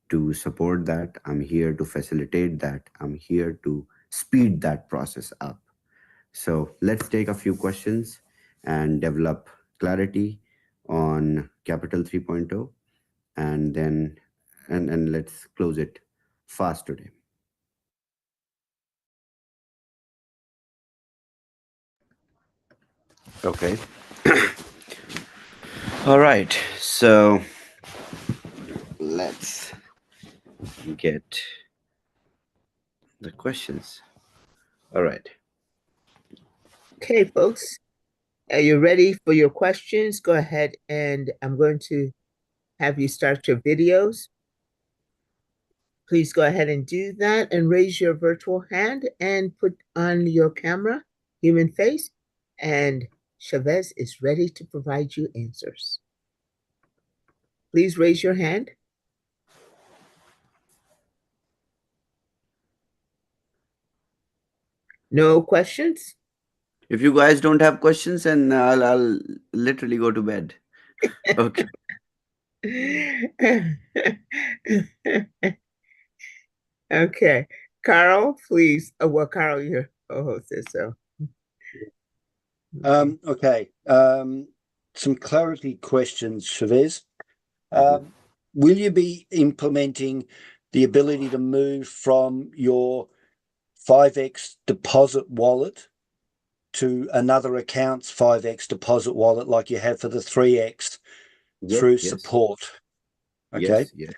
to support that. I'm here to facilitate that. I'm here to speed that process up. So let's take a few questions and develop clarity on Capital 3.0, and then and let's close it fast today. Okay. All right. So let's get the questions. All right. Okay, folks, are you ready for your questions? Go ahead, and I'm going to have you start your videos. Please go ahead and do that and raise your virtual hand and put on your camera, human face, and Chavez is ready to provide you answers. Please raise your hand. No questions? If you guys don't have questions, and I'll literally go to bed. Okay. Okay. Carl, please. Oh, well, Carl, your co-host is so. Okay. Some clarity questions, Chavez. Will you be implementing the ability to move from your 5x deposit wallet to another account's 5x deposit wallet like you have for the 3x through support? Okay. Yes.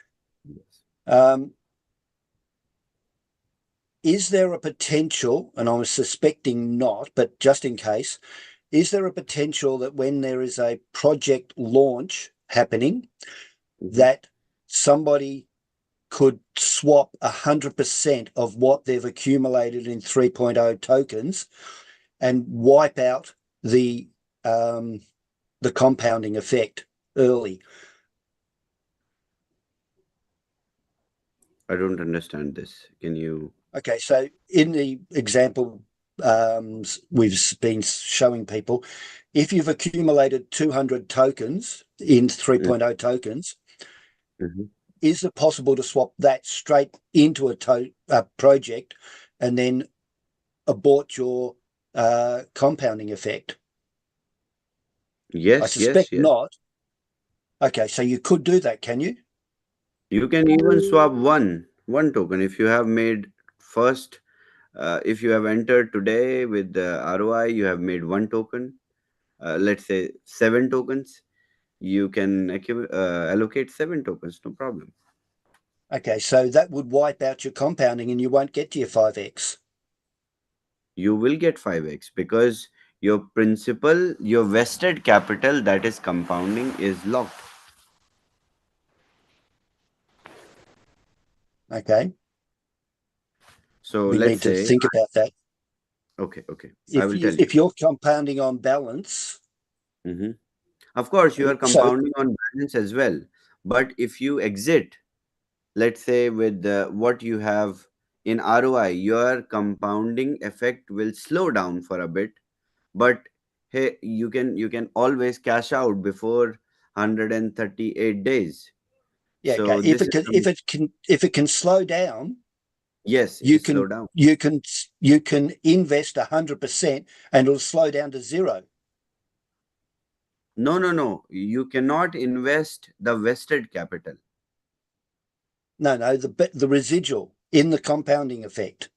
Is there a potential, and I'm suspecting not, but just in case, is there a potential that when there is a project launch happening, that somebody could swap 100% of what they've accumulated in 3.0 tokens and wipe out the compounding effect early? I don't understand this. Can you? Okay, so in the example we've been showing people, if you've accumulated 200 tokens in 3.0 tokens, is it possible to swap that straight into a project and then abort your compounding effect? Yes. I suspect not. Okay, so you could do that, can you? You can even swap one token if you have made first. If you have entered today with the ROI, you have made one token. Let's say 7 tokens. You can allocate 7 tokens, no problem. Okay, so that would wipe out your compounding and you won't get to your 5x. You will get 5x because your principal, your vested capital that is compounding is locked. Okay. So We let's need to say, think about that. okay. I will tell you. If you're compounding on balance, Of course, you are So- compounding on balance as well. But if you exit, let's say with what you have in ROI, your compounding effect will slow down for a bit. But hey, you can always cash out before 138 days. yeah, So okay. this is If it can slow down, yes, it you is slow can down. you can invest 100% and it'll slow down to zero. No. You cannot invest the vested capital. No, the residual in the compounding effect.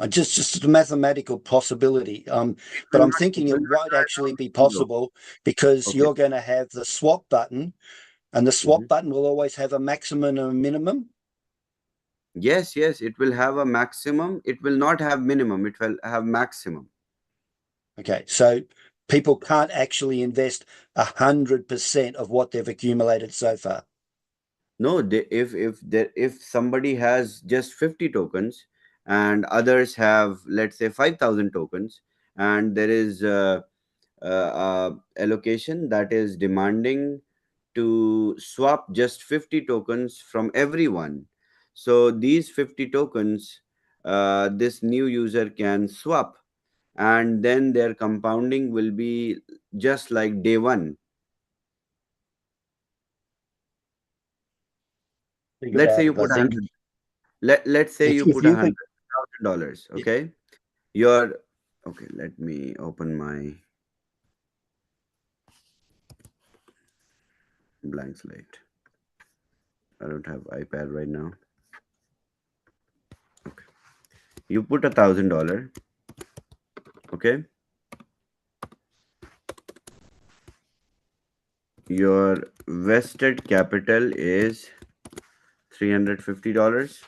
Just a mathematical possibility. But I'm thinking it won't actually be possible because Okay. you're going to have the swap button, and the swap button will always have a maximum and a minimum. Yes, it will have a maximum. It will not have minimum. It will have maximum. Okay, so people can't actually invest 100% of what they've accumulated so far. No, if somebody has just 50 tokens and others have, let's say, 5,000 tokens, and there is allocation that is demanding to swap just 50 tokens from everyone. So these 50 tokens, this new user can swap, and then their compounding will be just like day one. Think Let's say about you it. I put a think hundred. Let's say you if put a you could, $100,000. Okay, your okay. Let me open my blank slate. I don't have iPad right now. Okay, you put $1,000. Okay, your vested capital is $350.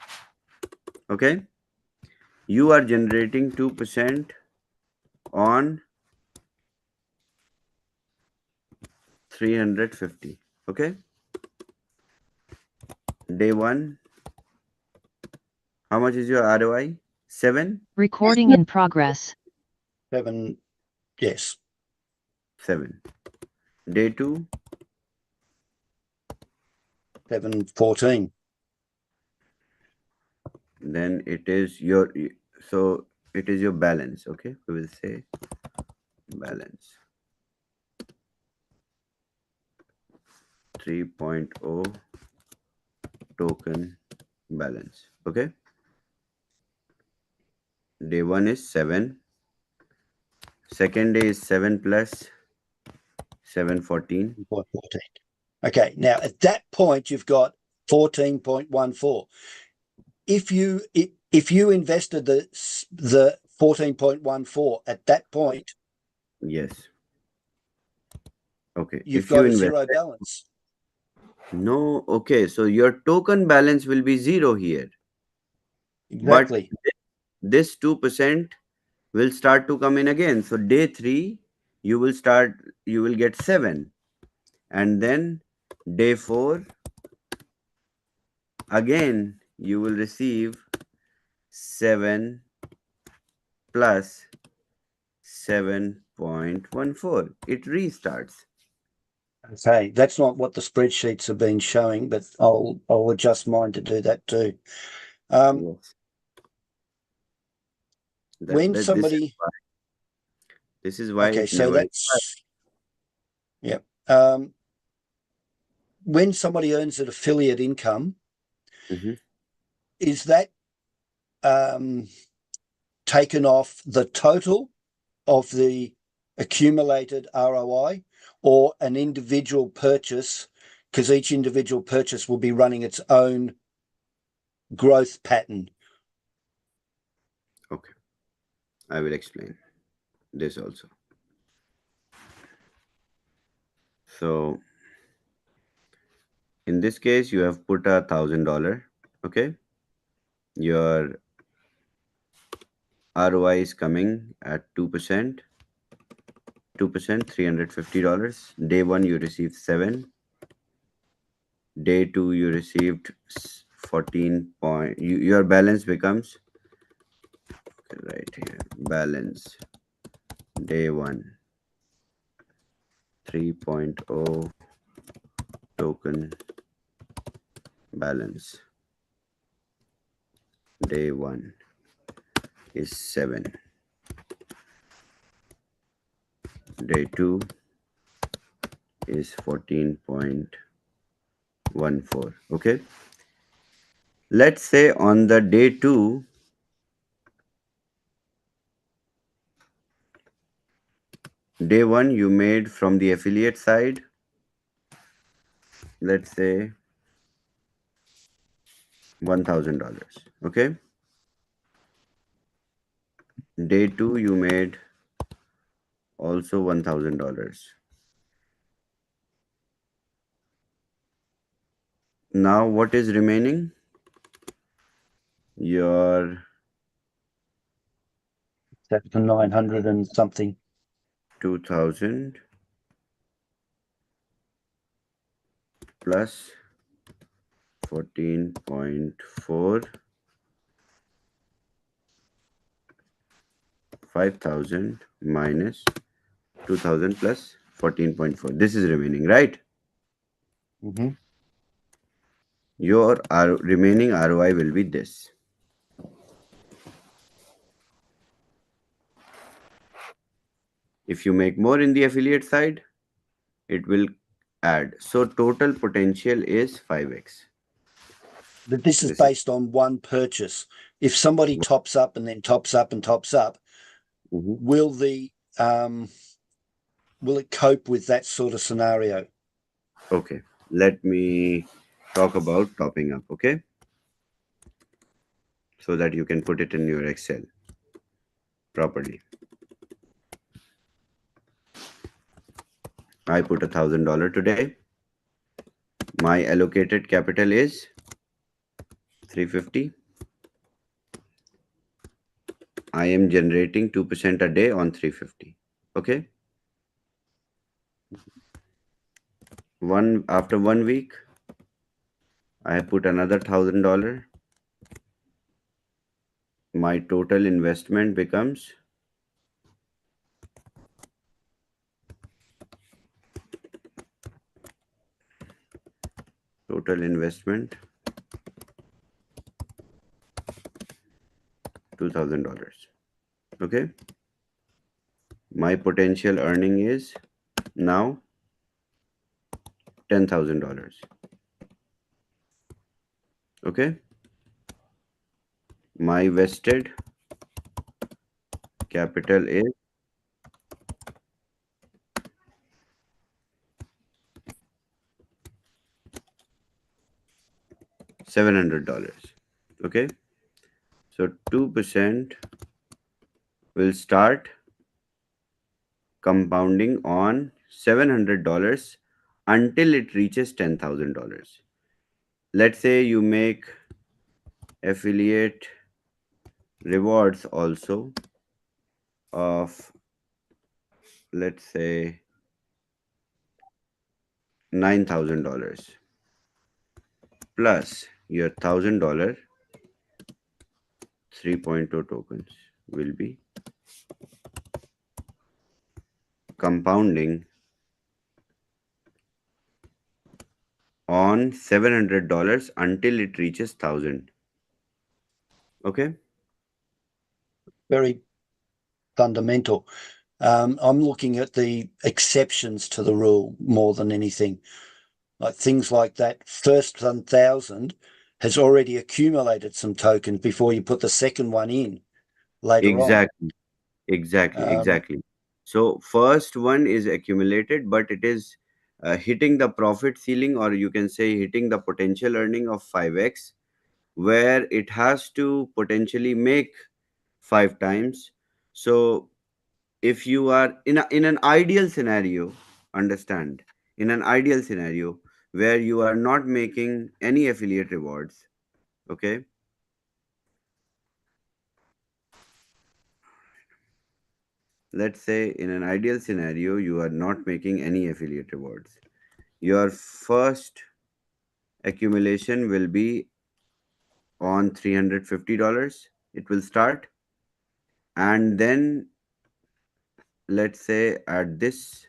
Okay, you are generating 2% on 350. Okay, day one, how much is your ROI? 7. Recording in progress. 7, yes, 7. Day 2, 7.14. then it is your, so it is your balance. Okay, we will say balance 3.0 token balance. Okay, day 1 is 7, second day is 7 plus 714. 14. Okay, now at that point you've got 14.14. If you invested the 14.14 at that point, Yes. Okay, you've if you got a invest, zero balance. no, okay, so your token balance will be 0 here, but Exactly. this 2% will start to come in again. So day 3, you will get 7, and then day 4, again you will receive 7 plus 7.14. It restarts. Okay, that's not what the spreadsheets have been showing, but I'll adjust mine to do that too. Yes. When This is somebody, why, this is why okay, it so never. that's, yeah. When somebody earns an affiliate income, Mhm. is that taken off the total of the accumulated ROI or an individual purchase? Because each individual purchase will be running its own growth pattern. Okay, I will explain this also. So in this case, you have put $1,000. Okay, your ROI is coming at 2%. 2%, $350. Day 1, you received 7. Day 2, you received 14 point. Your balance becomes, okay, right here, balance day 1 3.0 token balance. Day 1 is 7. Day 2 is 14.14. Okay, let's say on the day 2, day 1 you made from the affiliate side, let's say $1,000. Okay, day 2 you made also $1,000. Now what is remaining? Your That's the 900 and something. 2,000 plus 14.4 5,000 minus 2,000 plus 14.4. This is remaining, right? Mhm. Your remaining ROI will be this. If you make more in the affiliate side, it will add. So total potential is 5x. But this is This is based on one purchase. If somebody tops up and then tops up and tops up, will it cope with that sort of scenario? okay. Let me talk about topping up, okay? So that you can put it in your Excel properly. I put $1,000 today. My allocated capital is 350. I am generating 2% a day on 350. Okay. After 1 week, I put another $1,000. My total investment becomes $2,000. Okay. My potential earning is now $10,000. Okay. My vested capital is $700. Okay. So 2% will start compounding on $700 until it reaches $10,000. Let's say you make affiliate rewards also of, let's say, $9,000 plus your $1,000 3.0 tokens will be compounding on $700 until it reaches 1,000. Okay. Very fundamental. I'm looking at the exceptions to the rule more than anything. Like things like that first 1,000 has already accumulated some tokens before you put the second one in later on. Exactly. So first one is accumulated, but it is hitting the profit ceiling, or you can say hitting the potential earning of 5x, where it has to potentially make 5 times. So if you are in an ideal scenario, understand, in an ideal scenario where you are not making any affiliate rewards, okay, let's say in an ideal scenario you are not making any affiliate rewards, your first accumulation will be on $350. It will start, and then let's say at this,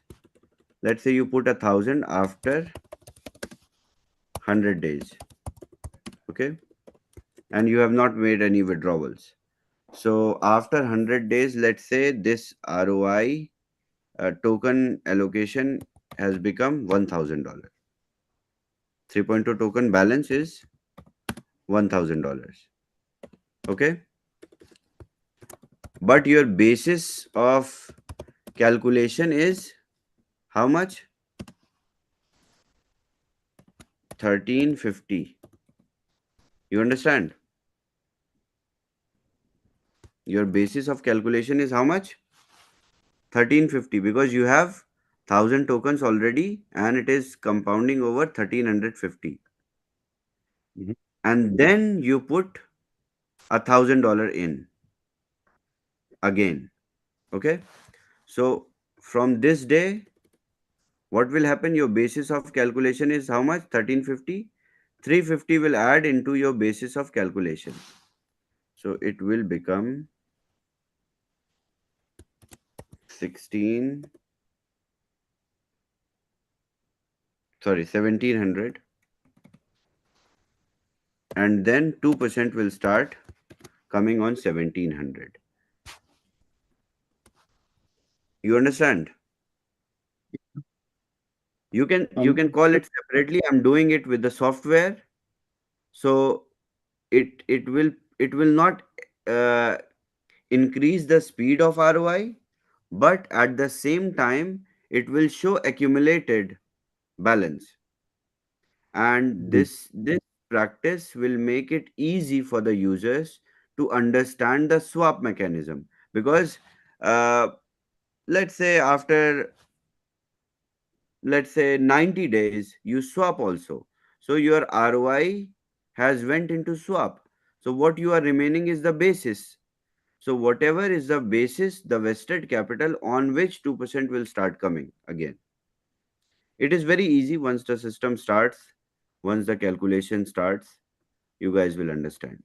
let's say you put 1,000 after 100 days, okay, and you have not made any withdrawals. So after 100 days, let's say this ROI token allocation has become $1,000. 3.2 token balance is $1,000. Okay. But your basis of calculation is how much? 1350. You understand? Your basis of calculation is how much? 1350, because you have 1,000 tokens already and it is compounding over 1,350. Mhm. And then you put $1,000 in again. Okay. So from this day, what will happen? Your basis of calculation is how much? 1350. 350 will add into your basis of calculation. So it will become 1700, and then 2% will start coming on 1700. You understand? You can call it separately. I'm doing it with the software, so it will not uh, increase the speed of ROI, but at the same time it will show accumulated balance. And this practice will make it easy for the users to understand the swap mechanism, because uh, let's say after, let's say, 90 days you swap also, so your ROI has went into swap. So what you are remaining is the basis. So whatever is the basis, the vested capital on which 2% will start coming again. It is very easy. Once the system starts, once the calculation starts, you guys will understand.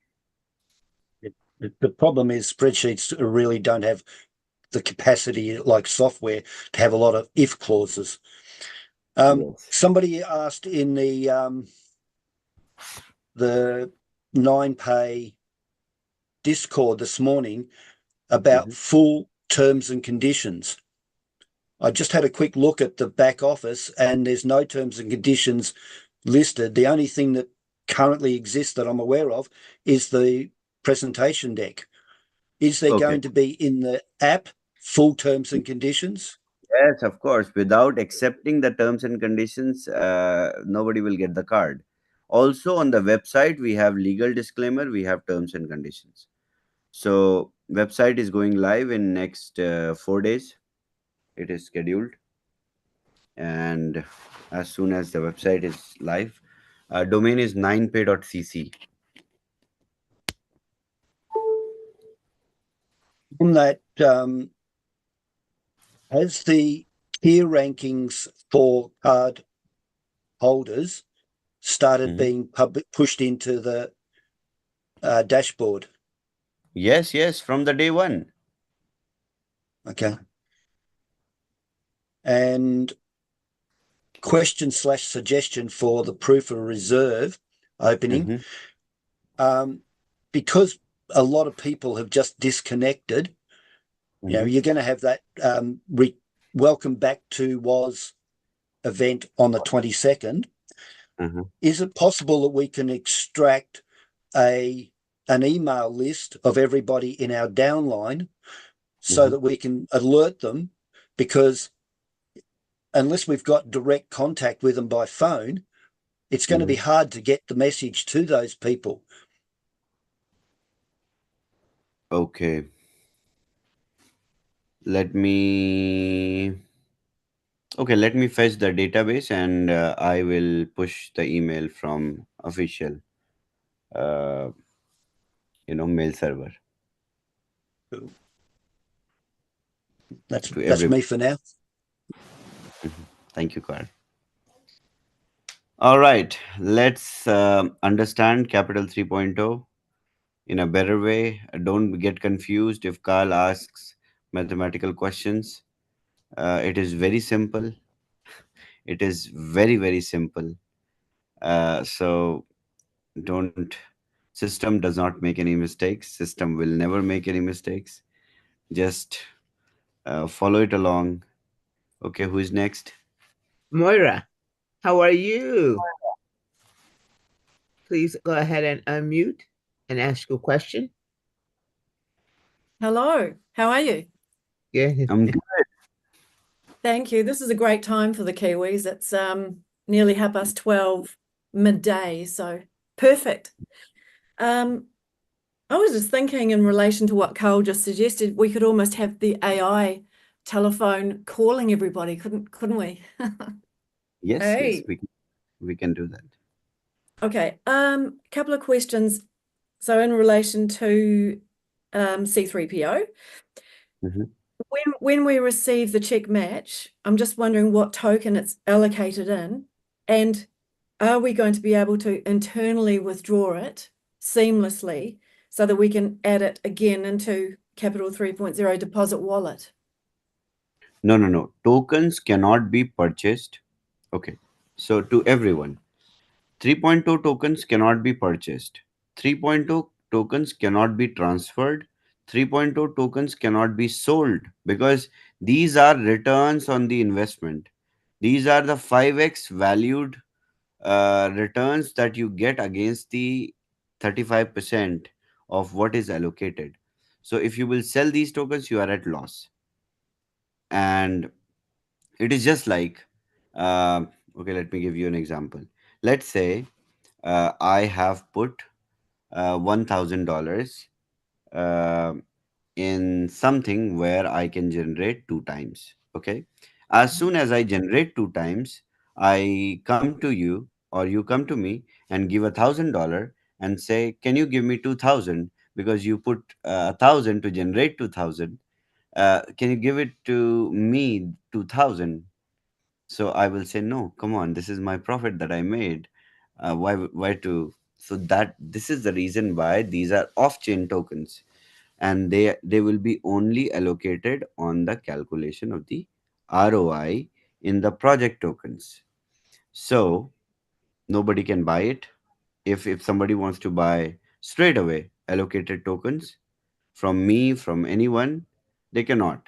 The problem is spreadsheets really don't have the capacity, like software, to have a lot of if clauses. Yes. Somebody asked in the 9pay Discord this morning about full terms and conditions. I just had a quick look at the back office and there's no terms and conditions listed. The only thing that currently exists that I'm aware of is the presentation deck. Is there Okay. going to be in the app full terms and conditions? Yes, of course. Without accepting the terms and conditions, nobody will get the card. Also, on the website, we have legal disclaimer, we have terms and conditions. So, website is going live in next 4 days. It is scheduled, and as soon as the website is live, domain is 9pay.cc. On that, has the tier rankings for card holders started being pushed into the dashboard? Yes, from the day one. Okay. And question/suggestion for the proof of reserve opening. Because a lot of people have just disconnected, you're going to have that welcome back to WAAS event on the 22nd. Is it possible that we can extract an email list of everybody in our downline so that we can alert them? Because unless we've got direct contact with them by phone, it's going to be hard to get the message to those people. Okay. Let me fetch the database, and I will push the email from official mail server. That's me for now. Thank you, Carl. All right, let's understand Capital 3.0 in a better way. Don't get confused if Carl asks mathematical questions. It is very simple. It is very, very simple. So system does not make any mistakes. System will never make any mistakes. Just follow it along. Okay, who is next? Moira, how are you? Please go ahead and unmute and ask your question. Hello, how are you? Good. I'm good. Thank you. This is a great time for the Kiwis. It's nearly 12:30 midday, so perfect. I was just thinking in relation to what Carl just suggested, we could almost have the AI telephone calling everybody, couldn't we? Yes, Hey. we can do that. Okay, couple of questions. So in relation to C3PO, when we receive the check match, I'm just wondering what token it's allocated in, and are we going to be able to internally withdraw it seamlessly so that we can add it again into Capital 3.0 deposit wallet? No. Tokens cannot be purchased. Okay. So to everyone, 3.0 tokens cannot be purchased. 3.0 tokens cannot be transferred. 3.0 tokens cannot be sold because these are returns on the investment. These are the 5x valued returns that you get against the 35% of what is allocated. So if you will sell these tokens, you are at loss. And it is just like, okay, let me give you an example. Let's say I have put $1,000 uh, in something where I can generate two times. Okay. As soon as I generate two times, I come to you or you come to me and give $1,000 and say, can you give me 2,000 because you put 1,000 to generate 2,000? Can you give it to me 2,000? So I will say, no, come on, this is my profit that I made. Why to? So that this is the reason why these are off-chain tokens, and they will be only allocated on the calculation of the ROI in the project tokens. So nobody can buy it. If somebody wants to buy straight away allocated tokens from me, from anyone, they cannot.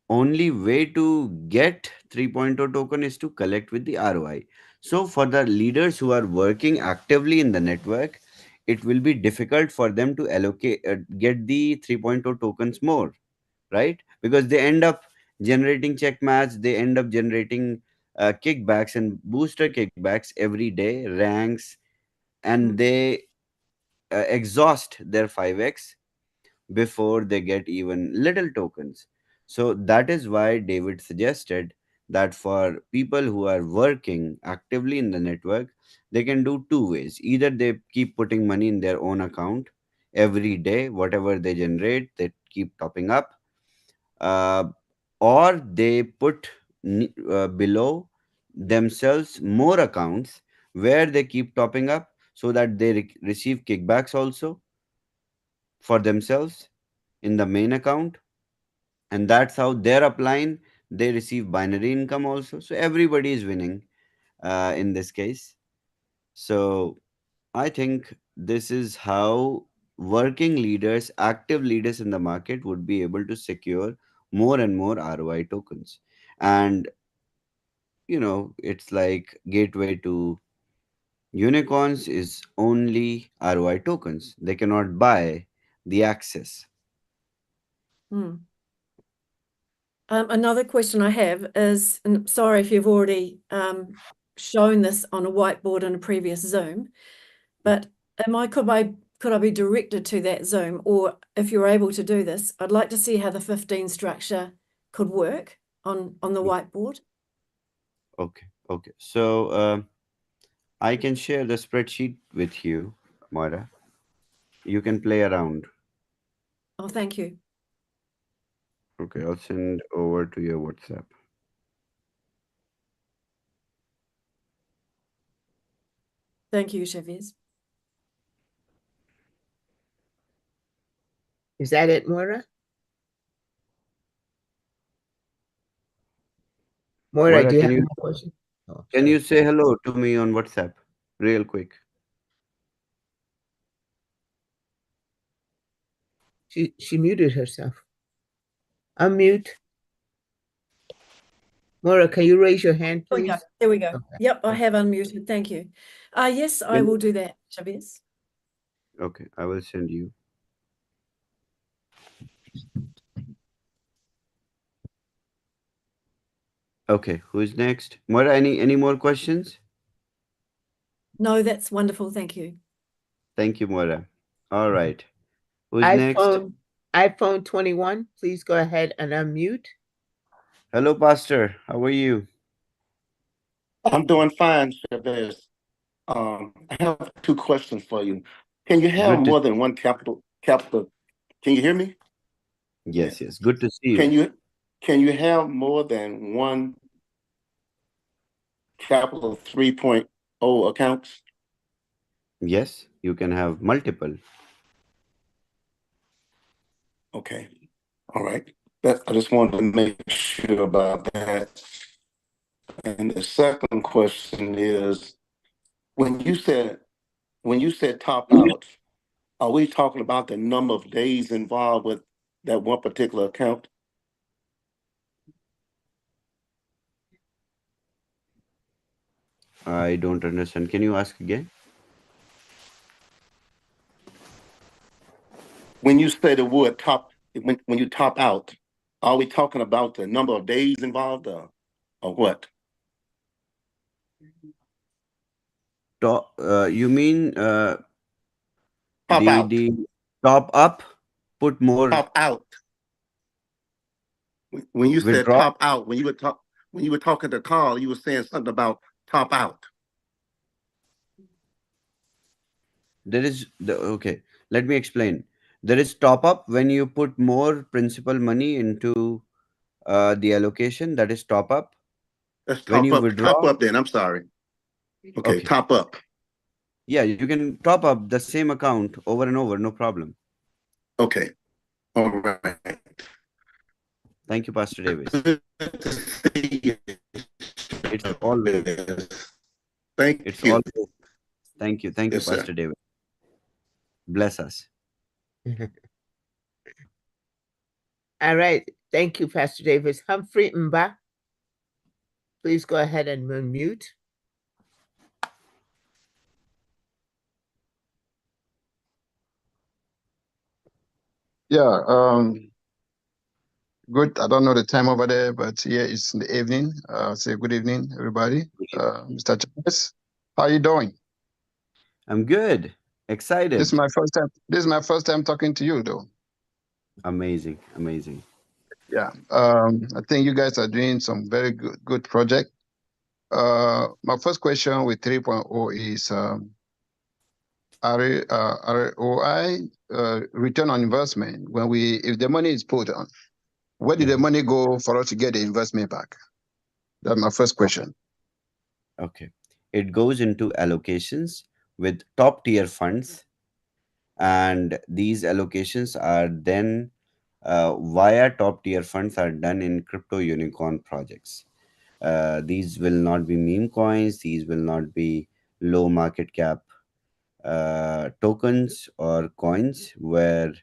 Only way to get 3.0 token is to collect with the ROI. So for the leaders who are working actively in the network, it will be difficult for them to allocate get the 3.0 tokens more, right? Because they end up generating check match, they end up generating kickbacks and booster kickbacks every day, ranks, and they exhaust their 5x before they get even little tokens. So that is why David suggested that for people who are working actively in the network, they can do two ways. Either they keep putting money in their own account every day, whatever they generate, they keep topping up, uh, or they put below themselves more accounts where they keep topping up so that they receive kickbacks also for themselves in the main account, and that's how their upline they receive binary income also. So everybody is winning in this case. So I think this is how working leaders, active leaders in the market would be able to secure more and more ROI tokens. And it's like gateway to unicorns is only ROI tokens. They cannot buy the access. Hmm. Another question I have is, and sorry if you've already shown this on a whiteboard in a previous Zoom, but could I be directed to that Zoom? Or if you're able to do this, I'd like to see how the 15 structure could work on the whiteboard. Okay. So I can share the spreadsheet with you, Moira. You can play around. Oh, thank you. Okay, I'll send over to your WhatsApp. Thank you, Chavez. Is that it, Moira? Moira, Moira, do you can have you more question? Oh, can sorry. you say hello to me on WhatsApp, real quick? She muted herself. Unmute. Moira, can you raise your hand, There we go. please? There we go. Okay. Yep, I have unmuted. Thank you. Yes, I Can- will do that, Chavez. Okay, I will send you. Okay, who's next? Moira, any more questions? No, that's wonderful. Thank you. Thank you, Moira. All right. Who's next? iPhone 21, please go ahead and unmute. Hello, Pastor. How are you? I'm doing fine, Chavez. I have two questions for you. Can you have Good to more than one capital? Can you hear me? yes. Good to see Can you. you have more than one capital 3.0 accounts? Yes, you can have multiple. Okay. All right. That I just wanted to make sure about that. And the second question is, when you said when you said top out, are we talking about the number of days involved with that one particular account? I don't understand. Can you ask again? When you say the word top, when you top out, are we talking about the number of days involved, or what? You mean Top out, the top up, put more, top out. When you said withdraw? top out, when you were talking to Carl, you were saying something about top out. There is okay. Let me explain. There is top up when you put more principal money into the allocation. That is top up. Let's When you top withdraw, up then. I'm sorry. Okay, okay. top up. Yeah, you can top up the same account over and over, no problem. Okay. All right. Thank you, Pastor Davis. Good to see you. It's always, Thank it's you. always. Thank you, Yes, sir. Pastor Davis. Bless us. All right. Thank you, Pastor Davis. Humphrey Mba, please go ahead and unmute. Yeah, good. I don't know the time over there, but here it's in the evening. Say good evening, everybody. Mr. Chavez, how you doing? I'm good. Excited. This is my first time. This is my first time talking to you, though. Amazing, amazing. Yeah. I think you guys are doing some very good project. My first question with 3.0 is ROI, return on investment. If the money is put on, where did the money go for us to get the investment back? That's my first question. Okay. It goes into allocations with top tier funds, and these allocations are then via top tier funds are done in crypto unicorn projects. These will not be meme coins, these will not be low market cap tokens or coins where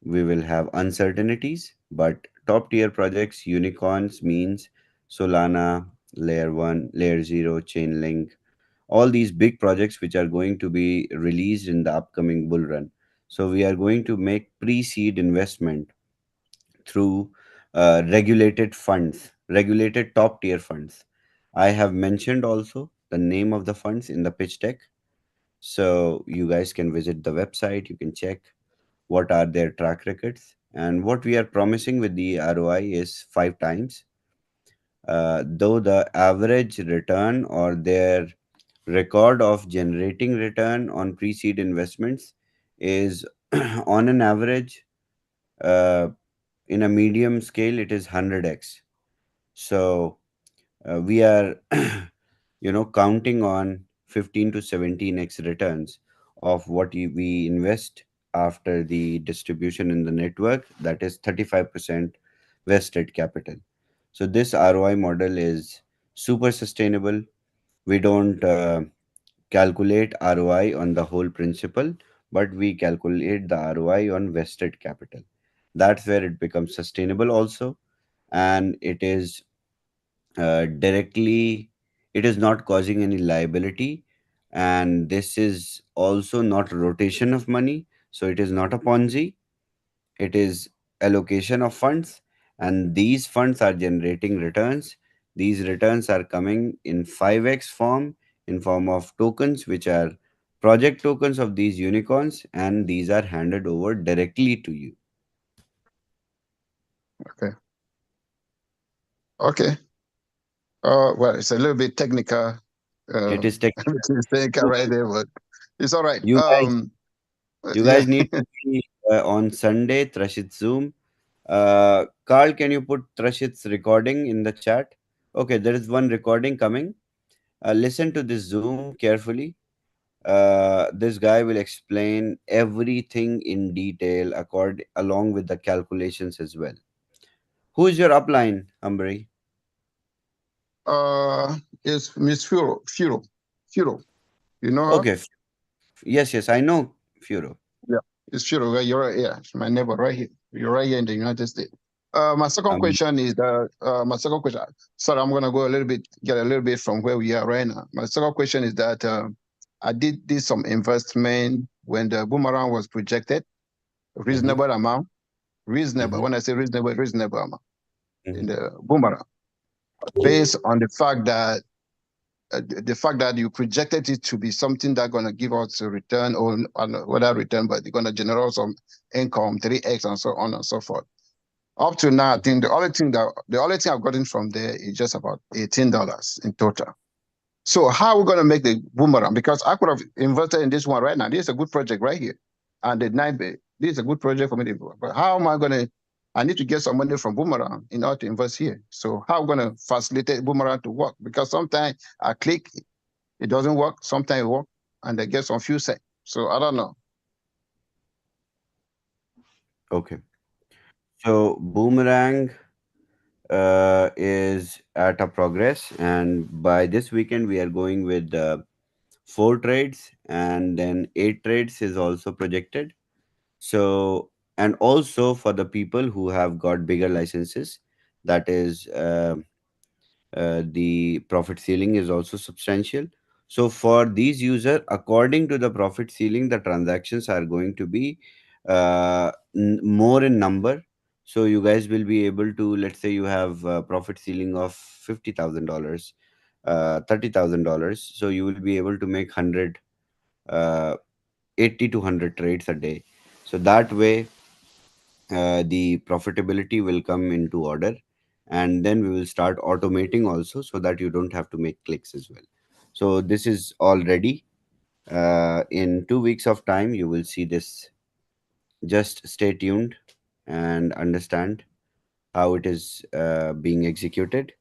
we will have uncertainties, but top tier projects, unicorns means Solana, Layer 1, Layer 0, Chainlink, all these big projects which are going to be released in the upcoming bull run. So we are going to make pre-seed investment through regulated funds, regulated top tier funds. I have mentioned also the name of the funds in the pitch deck. So you guys can visit the website, you can check what are their track records. And what we are promising with the ROI is 5 times. Though the average return or their record of generating return on pre-seed investments is on an average, uh, in a medium scale it is 100x. So we are counting on 15 to 17x returns of what we invest after the distribution in the network, that is 35% vested capital. So this ROI model is super sustainable. We don't calculate ROI on the whole principal, but we calculate the ROI on vested capital. That's where it becomes sustainable also, and it is directly, it is not causing any liability, and this is also not rotation of money. So it is not a Ponzi, it is allocation of funds, and these funds are generating returns. These returns are coming in 5x form, in form of tokens which are project tokens of these unicorns, and these are handed over directly to you. Okay. Okay. Well, it's a little bit technical. It is technical. Everything's technical right there, but it's all right. You guys, you Yeah. guys need to be on Sunday, Trashit Zoom. Carl, can you put Trashit's recording in the chat? Okay, there is one recording coming. Listen to this Zoom carefully. This guy will explain everything in detail along with the calculations as well. Who's your upline, Ambari? It's Miss Furo. Furo. You know her? Okay. Yes, I know Furo. Yeah, it's Furo. Right? You're right. Yeah, she's my neighbor right here. You're right here in the United States. My second question is that Sorry, I'm gonna go get a little bit from where we are right now. My second question is that I did some investment when the boomerang was projected, reasonable amount, reasonable. When I say reasonable amount in the boomerang, based on the fact that you projected it to be something that's going to give us a return or whether return, but they're going to generate some income, 3x and so on and so forth. Up to now, I think the only thing I've gotten from there is just about $18 in total. So how are we going to make the boomerang? Because I could have invested in this one right now. This is a good project right here. And the 9-bay, this is a good project for me to do. But how am I going to, I need to get some money from boomerang in order to invest here. So how am I going to facilitate boomerang to work? Because sometimes I click, it doesn't work. Sometimes it works, and I get some few cents. So I don't know. Okay. So Boomerang is at a progress, and by this weekend we are going with 4 trades, and then 8 trades is also projected. So, and also for the people who have got bigger licenses, that is the profit ceiling is also substantial. So for these users, according to the profit ceiling, the transactions are going to be more in number. So you guys will be able to, let's say you have a profit ceiling of $50,000, $30,000. So you will be able to make 100, 80 to 100 trades a day. So that way, the profitability will come into order, and then we will start automating also, so that you don't have to make clicks as well. So this is all ready. In 2 weeks of time you will see this. Just stay tuned and understand how it is being executed.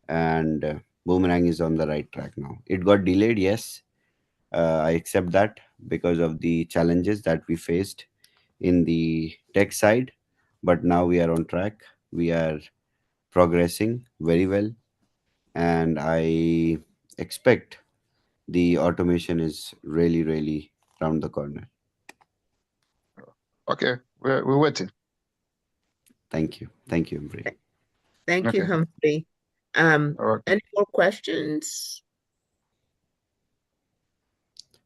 And Boomerang is on the right track now. It got delayed, yes, I accept that, because of the challenges that we faced in the tech side, but now we are on track. We are progressing very well, and I expect the automation is really, really round the corner. Okay, we're waiting. Thank you. Thank you, Humphrey. Thank you, Okay. Humphrey. Any more questions?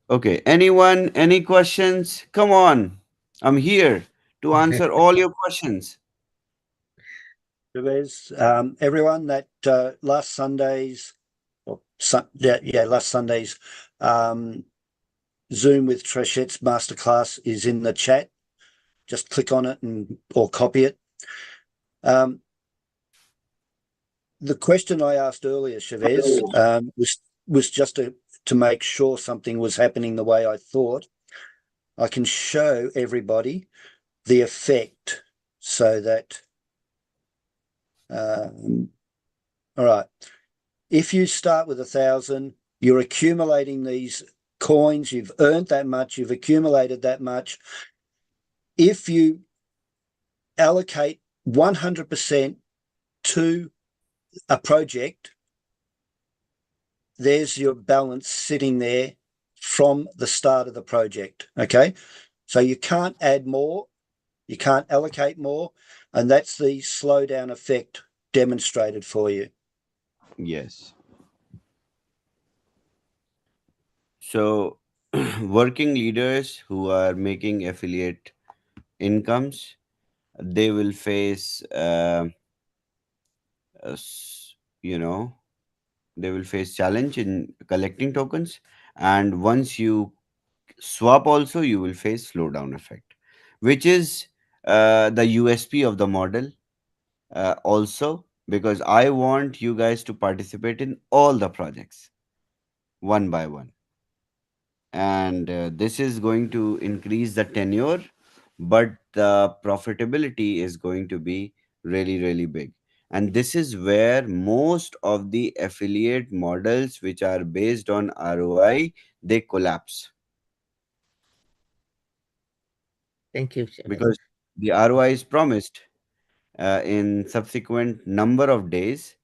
Okay, anyone, any questions? Come on. I'm here to answer all your questions. Chavez, everyone, that last Sunday's, last Sunday's Zoom with Treshette's masterclass is in the chat. Just click on it or copy it. The question I asked earlier, Chavez, was just to make sure something was happening the way I thought. I can show everybody the effect so that, all right. If you start with 1,000, you're accumulating these coins, you've earned that much, you've accumulated that much. If you allocate 100% to a project, there's your balance sitting there from the start of the project. Okay. So you can't add more, you can't allocate more, and that's the slowdown effect demonstrated for you. Yes. So, working leaders who are making affiliate incomes, they will face, you know, they will face challenge in collecting tokens. And once you swap also, you will face slowdown effect, which is the USP of the model also, because I want you guys to participate in all the projects one by one. And this is going to increase the tenure, but the profitability is going to be really, really big. And this is where most of the affiliate models which are based on ROI, they collapse, Thank you, Chavez. because the ROI is promised, in subsequent number of days,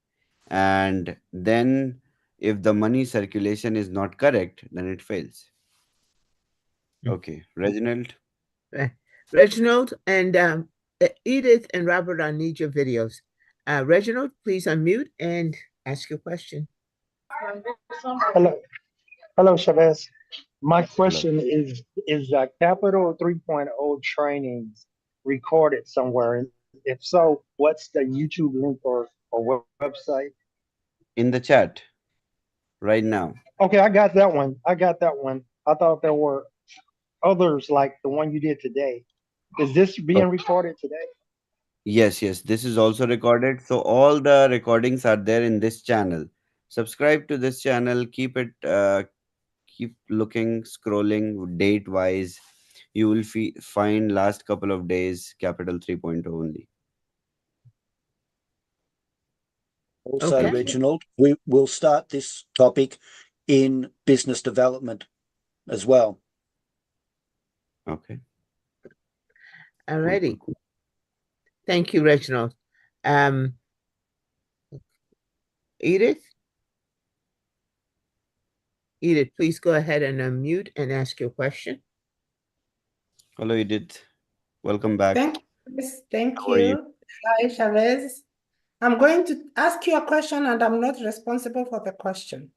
and then if the money circulation is not correct, then it fails. Okay, Reginald. Reginald and Edith and Robert, I need your videos. Reginald, please unmute and ask your question. Hello, hello, Chavez. My Hello. question is Capital 3.0 trainings recorded somewhere? And if so, what's the YouTube link or website? In the chat right now. Okay, I got that one. I got that one. I thought there were others like the one you did today. Is this being recorded today? Yes, yes, this is also recorded. So all the recordings are there in this channel. Subscribe to this channel. Keep looking, scrolling date wise. You will find last couple of days Capital 3.0 only. Also, Okay. Reginald, we will start this topic in business development as well. Okay. All righty. Thank you, Reginald. Edith? Edith, please go ahead and unmute and ask your question. Hello, Edith. Welcome back. Thank you. Yes, thank How are you? you. Hi, Chavez. I'm going to ask you a question and I'm not responsible for the question.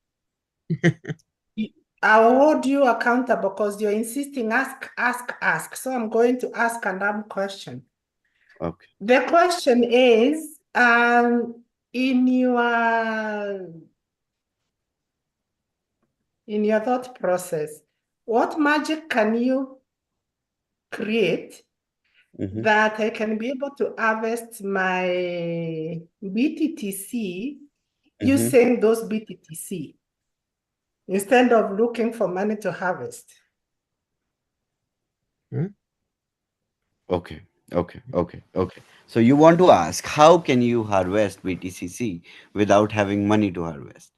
I'll hold you accountable because you're insisting ask. So I'm going to ask a dumb question. Okay. The question is, in your thought process, what magic can you create that I can be able to harvest my BTTC using those BTTC instead of looking for money to harvest? Okay. So you want to ask, how can you harvest BTCC without having money to harvest?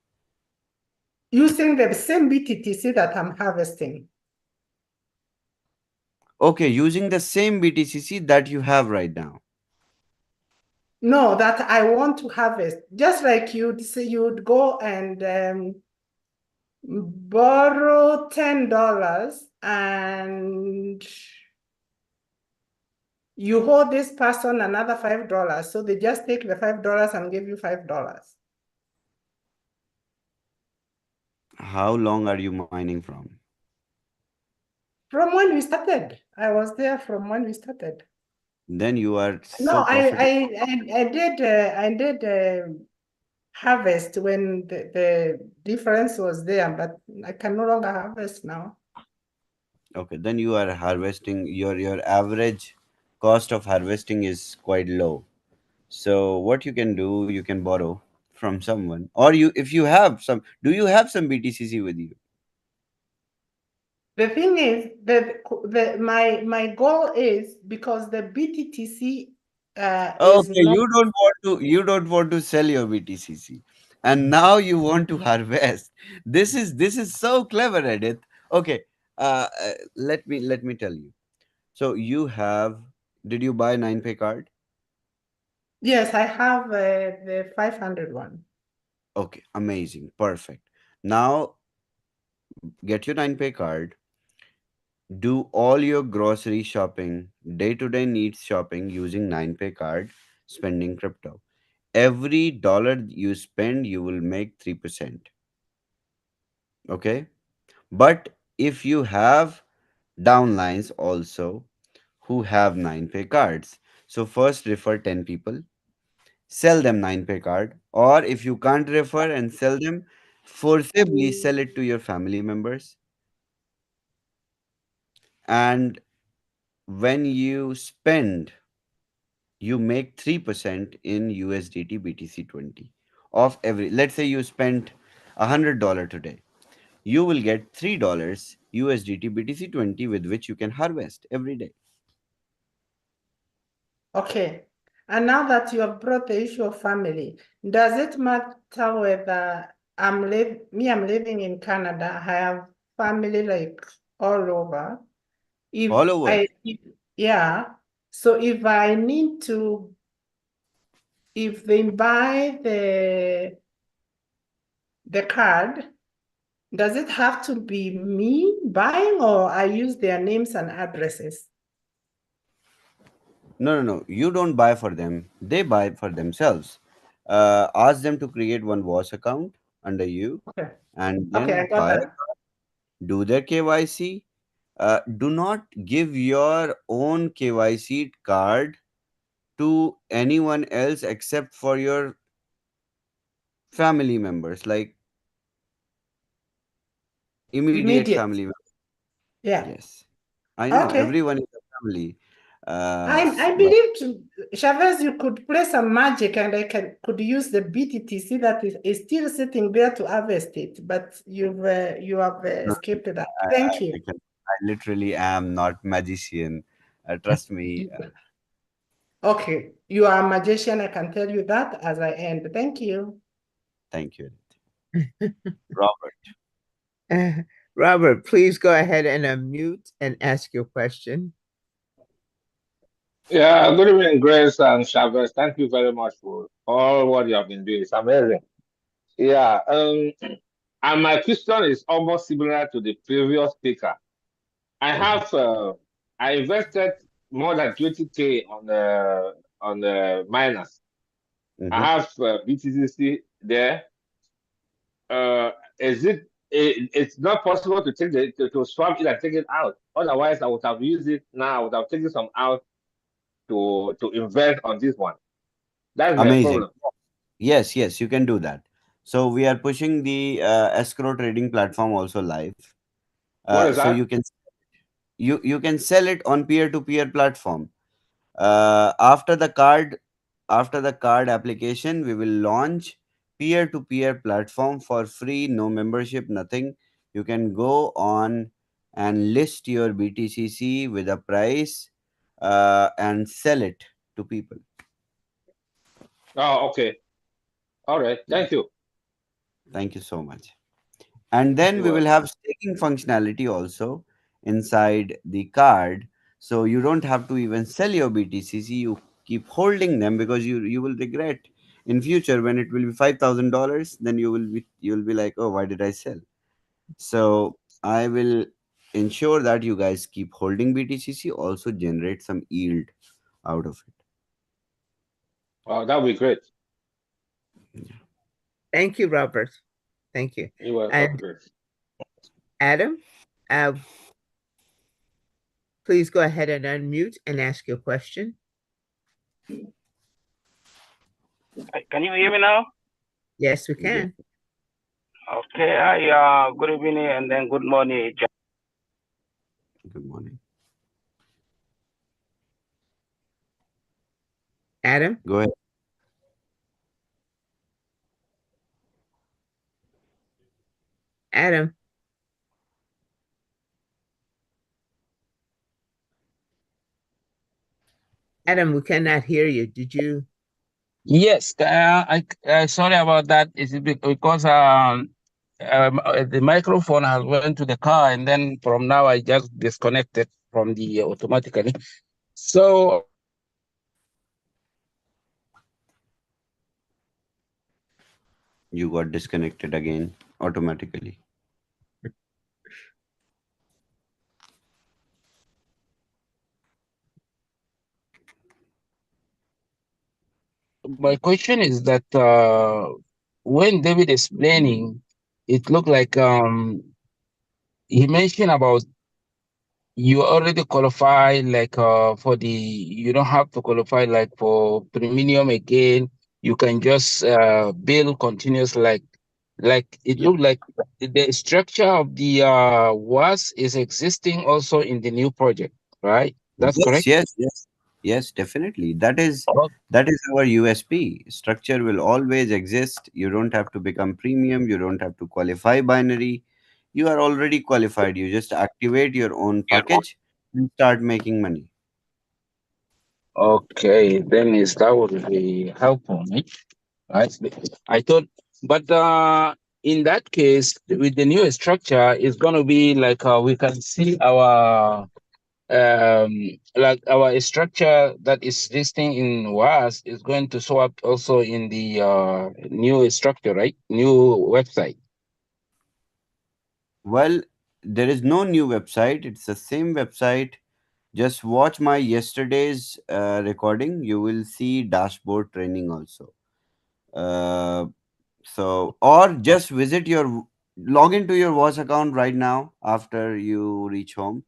Using the same BTTC that I'm harvesting. Okay, using the same BTCC that you have right now. No, that I want to harvest. Just like you'd say, you'd go and borrow $10 and you hold this person another $5. So they just take the $5 and give you $5. How long are you mining from? From when we started. I was there from when we started. Then you are No, so profitable. I did harvest when the difference was there, but I can no longer harvest now. Okay, then you are harvesting, your average cost of harvesting is quite low. So what you can do, you can borrow from someone, or you, if you have some, do you have some BTCC with you? The thing is that my goal is because the BTTC is Okay, not. you don't want to sell your BTCC, and now you want to harvest. This is so clever, Edith. Okay, let me tell you. So you have, did you buy 9Pay card? Yes, I have the 500 one. Okay, amazing, perfect. Now get your 9Pay card, do all your grocery shopping, day-to-day needs shopping using 9Pay card, spending crypto. Every dollar you spend, you will make 3%. Okay? But if you have downlines also who have 9Pay cards, so first refer 10 people, sell them 9Pay card, or if you can't refer and sell them, forcibly sell it to your family members. And when you spend, you make 3% in USDT BTC20 of every, let's say you spent $100 today, you will get $3 USDT BTC20 with which you can harvest every day. Okay. And now that you have brought the issue of family, does it matter whether I'm living in Canada, I have family like all over. All over. Yeah. So if I need to if they buy the card, does it have to be me buying, or I use their names and addresses? No. You don't buy for them. They buy for themselves. Ask them to create one WAS account under you Okay. and Okay, I then got buy, that. do their KYC. Do not give your own KYC card to anyone else except for your family members, like immediate Immediate. family members. Yeah. Yes, I know Okay. everyone is a family, I but believe Chavez, you could play some magic and I could use the BTTC that is still sitting there to harvest it, but you have no, escaped that. Thank you. I literally am not magician. Trust me. Okay, you are a magician. I can tell you that as I end. Thank you. Thank you, Robert. Robert, please go ahead and unmute and ask your question. Yeah, good evening, Grace and Chavez. Thank you very much for all what you have been doing. It's amazing. Yeah, and my question is almost similar to the previous speaker. I have I invested more than 20K on the miners. I have BTCC there. Is it's not possible to take to swap it and take it out. Otherwise, I would have used it now. I would have taken some out to invest on this one. That's my Amazing. problem. Yes, you can do that. So we are pushing the escrow trading platform also live. What is So that? you can sell it on peer-to-peer platform. After the card application, we will launch peer-to-peer platform for free, no membership, nothing. You can go on and list your BTCC with a price and sell it to people. Oh, okay. All right. Yeah. Thank you. Thank you so much. And then You're we will welcome. have staking functionality also inside the card, so you don't have to even sell your BTCC. You keep holding them because you will regret in future when it will be $5,000. Then you will be like, oh, why did I sell? So I will ensure that you guys keep holding BTCC, also generate some yield out of it. Oh, that would be great. Thank you, Robert. Thank you. You're welcome, And Grace. Adam, please go ahead and unmute and ask your question. Can you hear me now? Yes, we Yeah. can. Okay. Hi. Good evening and then good morning. Good morning. Adam? Go ahead. Adam? Adam, we cannot hear you. Did you? Yes. Sorry about that. It's because the microphone has went to the car, and then from now I just disconnected from the automatically. So You got disconnected again automatically. my question is that when David is explaining, it looked like he mentioned about you already qualify like for the you don't have to qualify like for premium again. You can just bill continuous like it Yep. looked like the structure of the WAS is existing also in the new project, right? That's Yes, correct. yes, definitely. That is Oh, our USP. Structure will always exist. You don't have to become premium. You don't have to qualify binary. You are already qualified. You just activate your own package and start making money. okay, then is that would be helpful, me, right? I thought, but in that case, with the new structure, it's gonna be like we can see our like our structure that is listing in WAAS is going to show up also in the new structure, right? New website. Well, there is no new website. It's the same website. Just watch my yesterday's recording. You will see dashboard training also. Uh, or just visit your log into your WAS account right now after you reach home,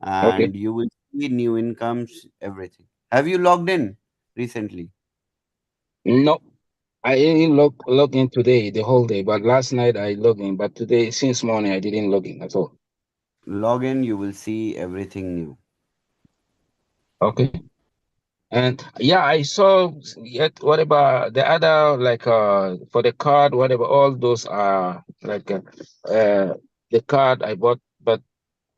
Okay. and you will see new incomes, everything. Have you logged in recently? No, I didn't log in today the whole day, but last night I logged in. But today, since morning, I didn't log in at all. Log in, you will see everything new. Okay. And yeah, I saw yet whatever the other like for the card, whatever all those are like the card I bought, but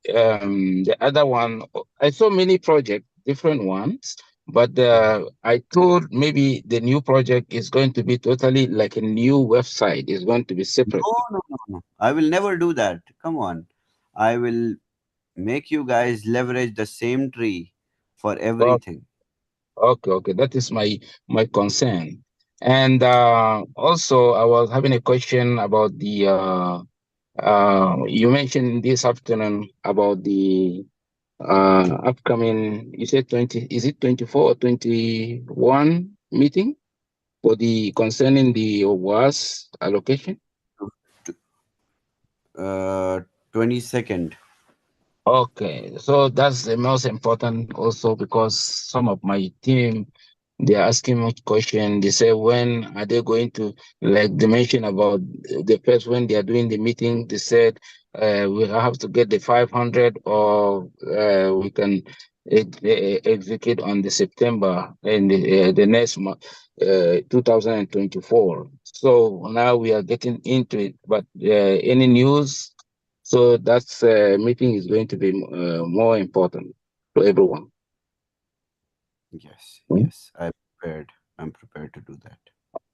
the other one I saw many projects, different ones, but I thought maybe the new project is going to be totally like a new website, is going to be separate. No. I will never do that. Come on. I will make you guys leverage the same tree for Oh, everything. okay, that is my concern. And also I was having a question about the you mentioned this afternoon about the upcoming, you said 20, is it 24 or 21 meeting for the concerning the WAS allocation? Uh, 22nd. Okay, so that's the most important also because some of my team they are asking much question. They say when are they going to, like they mentioned about the first when they are doing the meeting, they said we have to get the 500 or we can execute on the September and the next month 2024. So now we are getting into it, but any news? So that's meeting is going to be more important to everyone. Yes, Hmm? yes. I'm prepared to do that.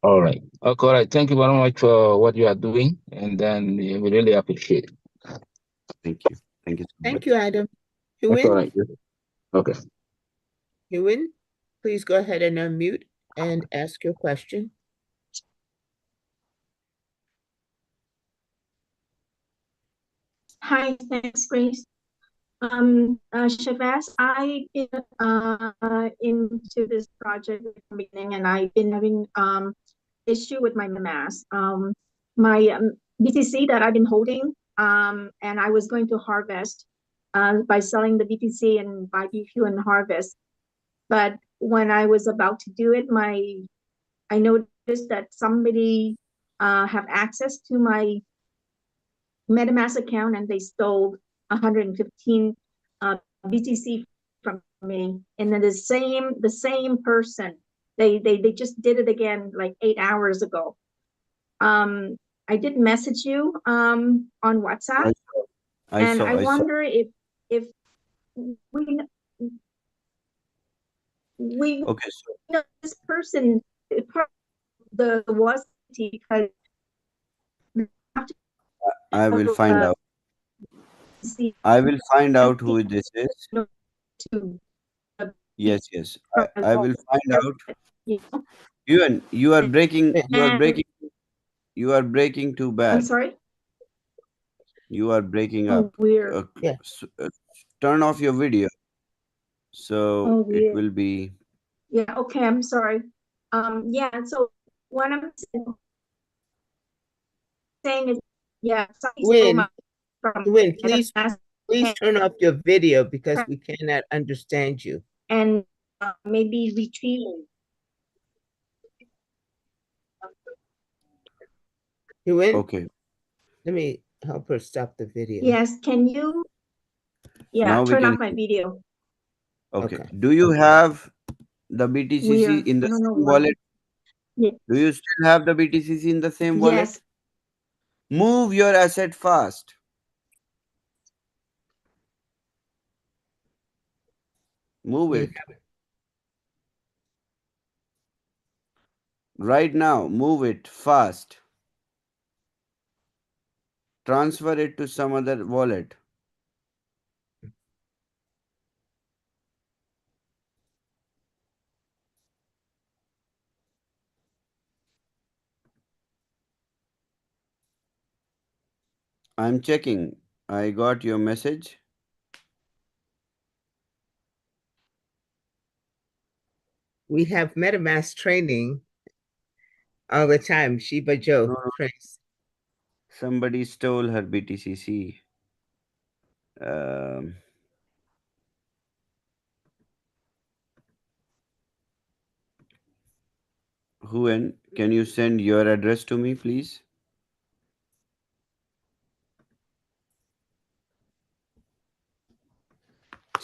All right. Okay, all right. Thank you very much for what you are doing, and then we really appreciate it. Thank you. Thank you so Thank much. you, Adam. That's all Huin, right. Okay. Huin, please go ahead and unmute and ask your question. Hi, thanks, Grace. Shabazz, I been into this project at the beginning, and I've been having issue with my mass. My BTC that I've been holding, and I was going to harvest by selling the BTC and buy BQ and harvest. But when I was about to do it, I noticed that somebody have access to my MetaMask account and they stole 115 BTC from me. And then the same person, they just did it again like 8 hours ago. I did message you on WhatsApp, I and saw. I I saw. wonder if we we Okay, so know this person the was because I will find out. I will find out who this is. Yes, yes. I will find out. You are breaking. You are And breaking. You are breaking too I'm bad. sorry. You are breaking Oh, up. weird. Uh, Yeah. Turn off your video, so Oh, it weird. will be. Yeah. Okay. I'm sorry. Yeah. So what I'm saying is, yeah, somebody stole Huin, from Huin, MetaMask please turn off your video because we cannot understand you. and maybe retrieving. Huin, Okay. let me help her stop the video. Yes. Can you? Yeah. Now we Turn can. off my video. Okay. Okay. Do you have the BTCC Weird. in I the don't know same why. wallet? Yeah. Do you still have the BTCC in the same wallet? Yes. Move your asset fast. Move You it. Right now, move it fast. Transfer it to some other wallet. I'm checking. I got your message. We have MetaMask training all the time. Shiba Joe No, no, trains. somebody stole her BTCC. Um, Huen, can you send your address to me, please?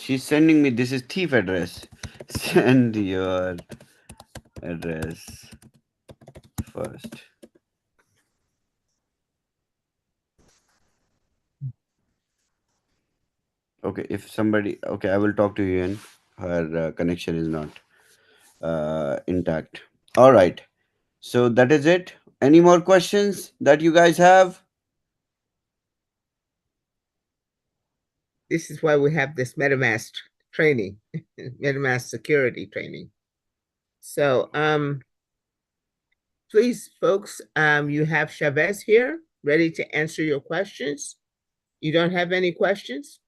She's sending me, this is thief address. Send your address first. Okay, if somebody, okay, I will talk to Huen. Her connection is not intact. All right. So that is it. Any more questions that you guys have? This is why we have this MetaMask training, MetaMask security training. So, please, folks, you have Chavez here ready to answer your questions. You don't have any questions?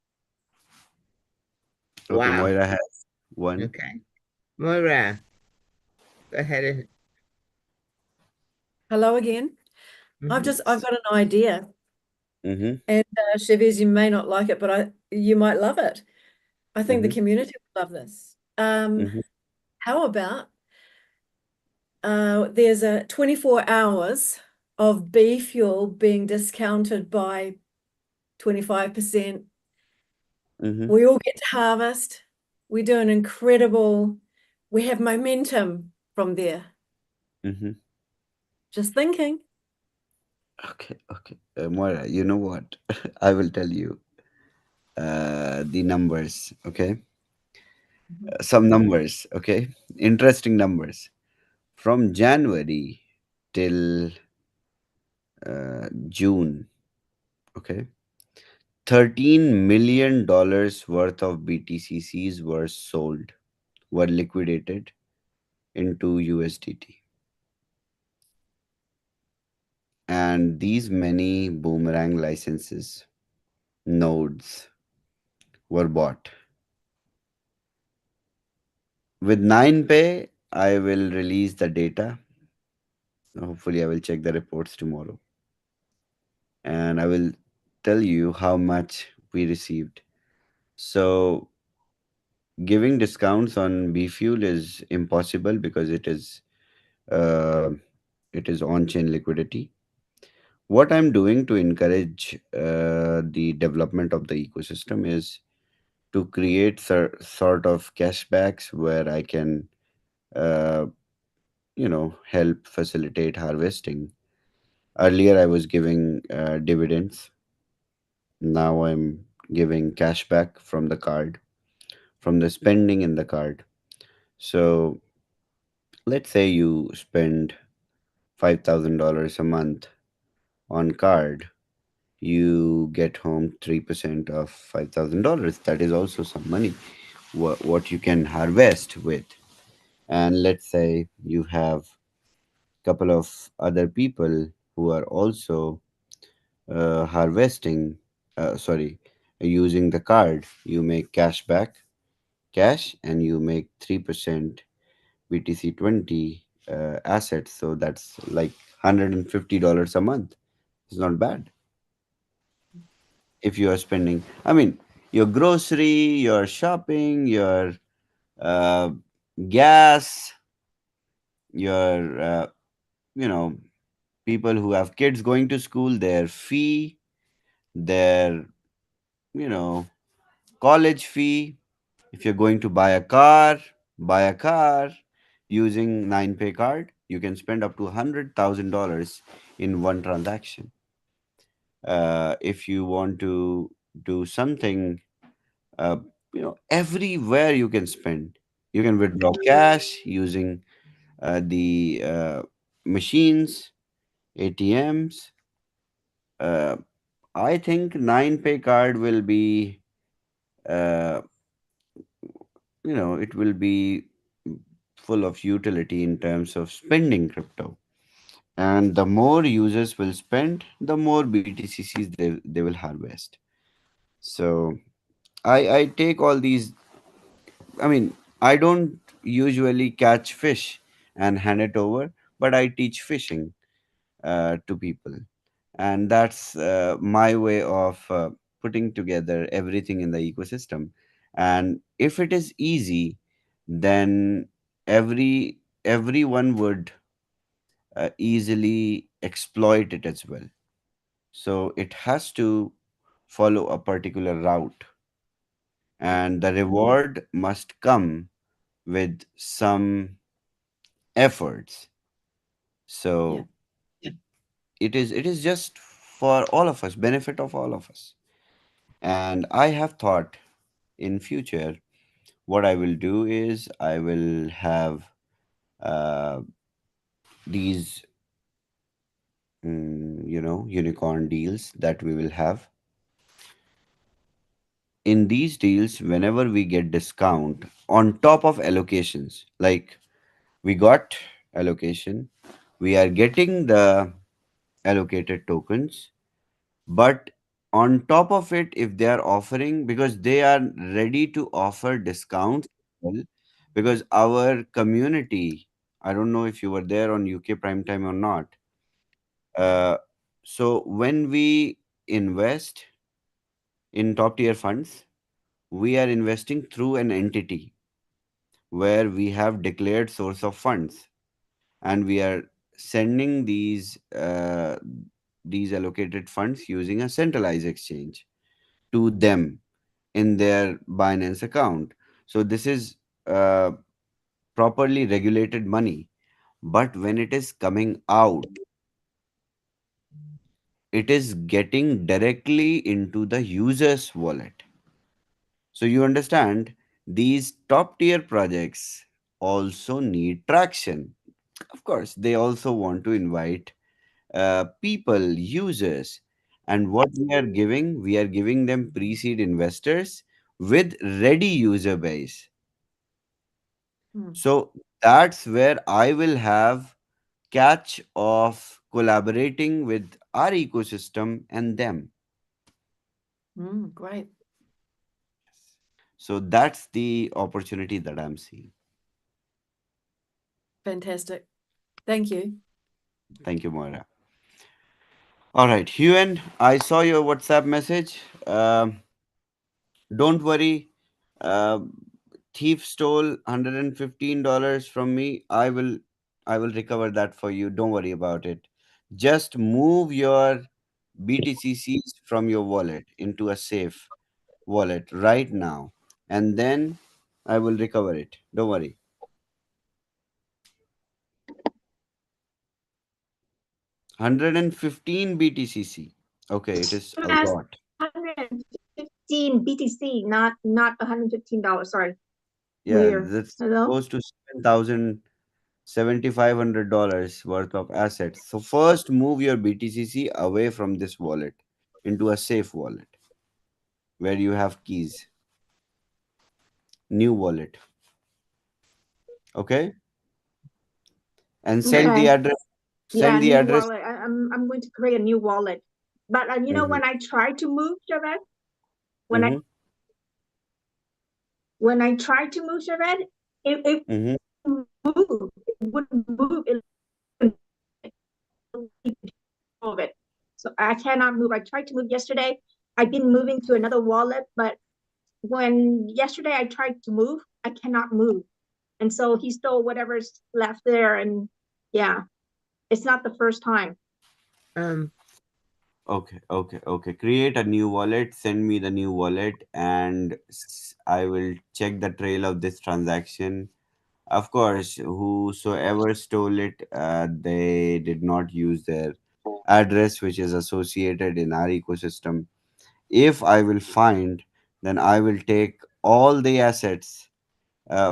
Okay, Wow. Moira has one. Okay. Moira, go ahead and Hello again. I've got an idea. Mm-hmm. And Chavez, you may not like it, but you might love it. I think the Mm-hmm. community will love this. Mm-hmm. How about there's a 24 hours of bee fuel being discounted by 25%. Mm-hmm. We all get to harvest. We do an incredible, we have momentum from there. Mm-hmm. Just thinking. Okay, okay. Moira, you know what? I will tell you the numbers, okay? Some numbers, okay? Interesting numbers. From January till June, okay? $13 million worth of BTCCs were sold, were liquidated into USDT. And these many boomerang licenses, nodes, were bought. With 9pay, I will release the data. Hopefully, I will check the reports tomorrow. And I will tell you how much we received. So, giving discounts on B fuel is impossible because uh, it is on-chain liquidity. What I'm doing to encourage the development of the ecosystem is to create sort of cashbacks where I can, uh, help facilitate harvesting. Earlier, I was giving dividends. Now I'm giving cashback from the card, from the spending in the card. So let's say you spend $5,000 a month on card, you get home 3% of $5,000. That is also some money, what you can harvest with. And let's say you have a couple of other people who are also harvesting, sorry, using the card. You make cash, and you make 3% BTC20 assets. So that's like $150 a month. It's not bad if you are spending. I mean, your grocery, your shopping, your uh, gas, your you know people who have kids going to school, their fee, their you know college fee. If you're going to buy a car using 9pay card, you can spend up to $100,000 in one transaction. If you want to do something, uh, everywhere you can spend. You can withdraw cash using the machines, ATMs. Uh, I think 9pay card will be, uh, it will be full of utility in terms of spending crypto. And the more users will spend, the more BTCCs they will harvest. So I take all these. I mean, I don't usually catch fish and hand it over, but I teach fishing to people, and that's my way of putting together everything in the ecosystem. And if it is easy, then everyone would easily exploit it as well. So it has to follow a particular route, and the reward must come with some efforts. Yeah. So it is just for all of us, benefit of all of us. And I have thought in future what I will do is I will have uh, these unicorn deals that we will have. In these deals, whenever we get discount on top of allocations, like we got allocation, we are getting the allocated tokens, but on top of it, if they are offering, because they are ready to offer discounts as well, because our community, I don't know if you were there on UK prime time or not. uh, so when we invest in top tier funds, we are investing through an entity where we have declared source of funds, and we are sending these allocated funds using a centralized exchange to them in their Binance account. So this is uh, properly regulated money. But when it is coming out, it is getting directly into the user's wallet. So you understand, these top tier projects also need traction. Of course, they also want to invite people, users. And what we are giving them pre seed investors with ready user base. Hmm. So that's where I will have catch of collaborating with our ecosystem and them. Great. So that's the opportunity that I'm seeing. Fantastic. Thank you. Thank you, Moira. All right, Huen, I saw your WhatsApp message. Don't worry. Uh, Thief stole $115 from me. I will recover that for you. Don't worry about it. Just move your BTCCs from your wallet into a safe wallet right now, and then I will recover it. Don't worry. 115 BTCC. Okay, it is a Ask lot. 115 BTC, not $115. Sorry. Yeah, Weird. that's Hello? close to 7,500 dollars worth of assets. So first move your BTCC away from this wallet into a safe wallet where you have keys. New wallet. Okay? And send the Okay. address. Yeah, Send the new address. wallet. I'm going to create a new wallet. But Mm-hmm. when I try to move, Javed, when I Mm-hmm. when I try to move, Javed, it Mm-hmm. move. It wouldn't move. It move it. So I cannot move. I tried to move yesterday. I've been moving to another wallet, but when yesterday I tried to move, I cannot move. And so he stole whatever's left there. And yeah, it's not the first time. Um, Okay. Create a new wallet. Send me the new wallet, and I will check the trail of this transaction. Of course, whosoever stole it, they did not use their address, which is associated in our ecosystem. If I will find, then I will take all the assets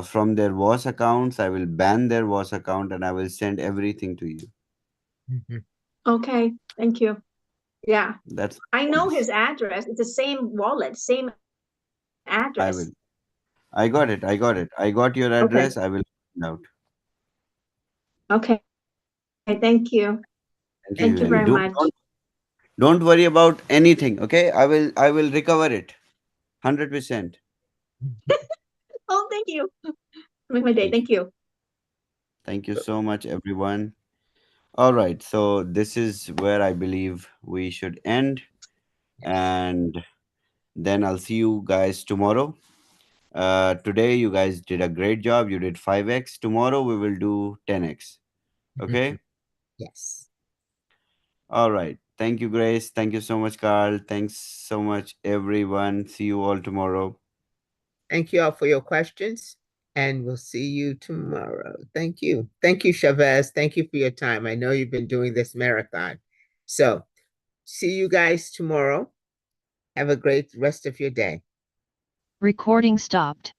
from their WAS accounts. I will ban their WAS account, and I will send everything to you. mhm. Okay, thank you. Yeah, That's I know promise. his address. It's the same wallet, same I address. will. I got it. I got it. I got your Okay, address. I will find out. okay, thank you. Thank you very much. Don't worry about anything. Okay, I will recover it 100%. Oh, thank you. Make my day. Thank you. Thank you so much, everyone. All right, so this is where I believe we should end, and then I'll see you guys tomorrow. Today you guys did a great job. You did 5x. Tomorrow we will do 10x. Okay. Yes. All right. Thank you, Grace. Thank you so much, Carl. Thanks so much, everyone. See you all tomorrow. Thank you all for your questions, and we'll see you tomorrow. Thank you. Thank you, Chavez. Thank you for your time. I know you've been doing this marathon. So, see you guys tomorrow. Have a great rest of your day. Recording stopped.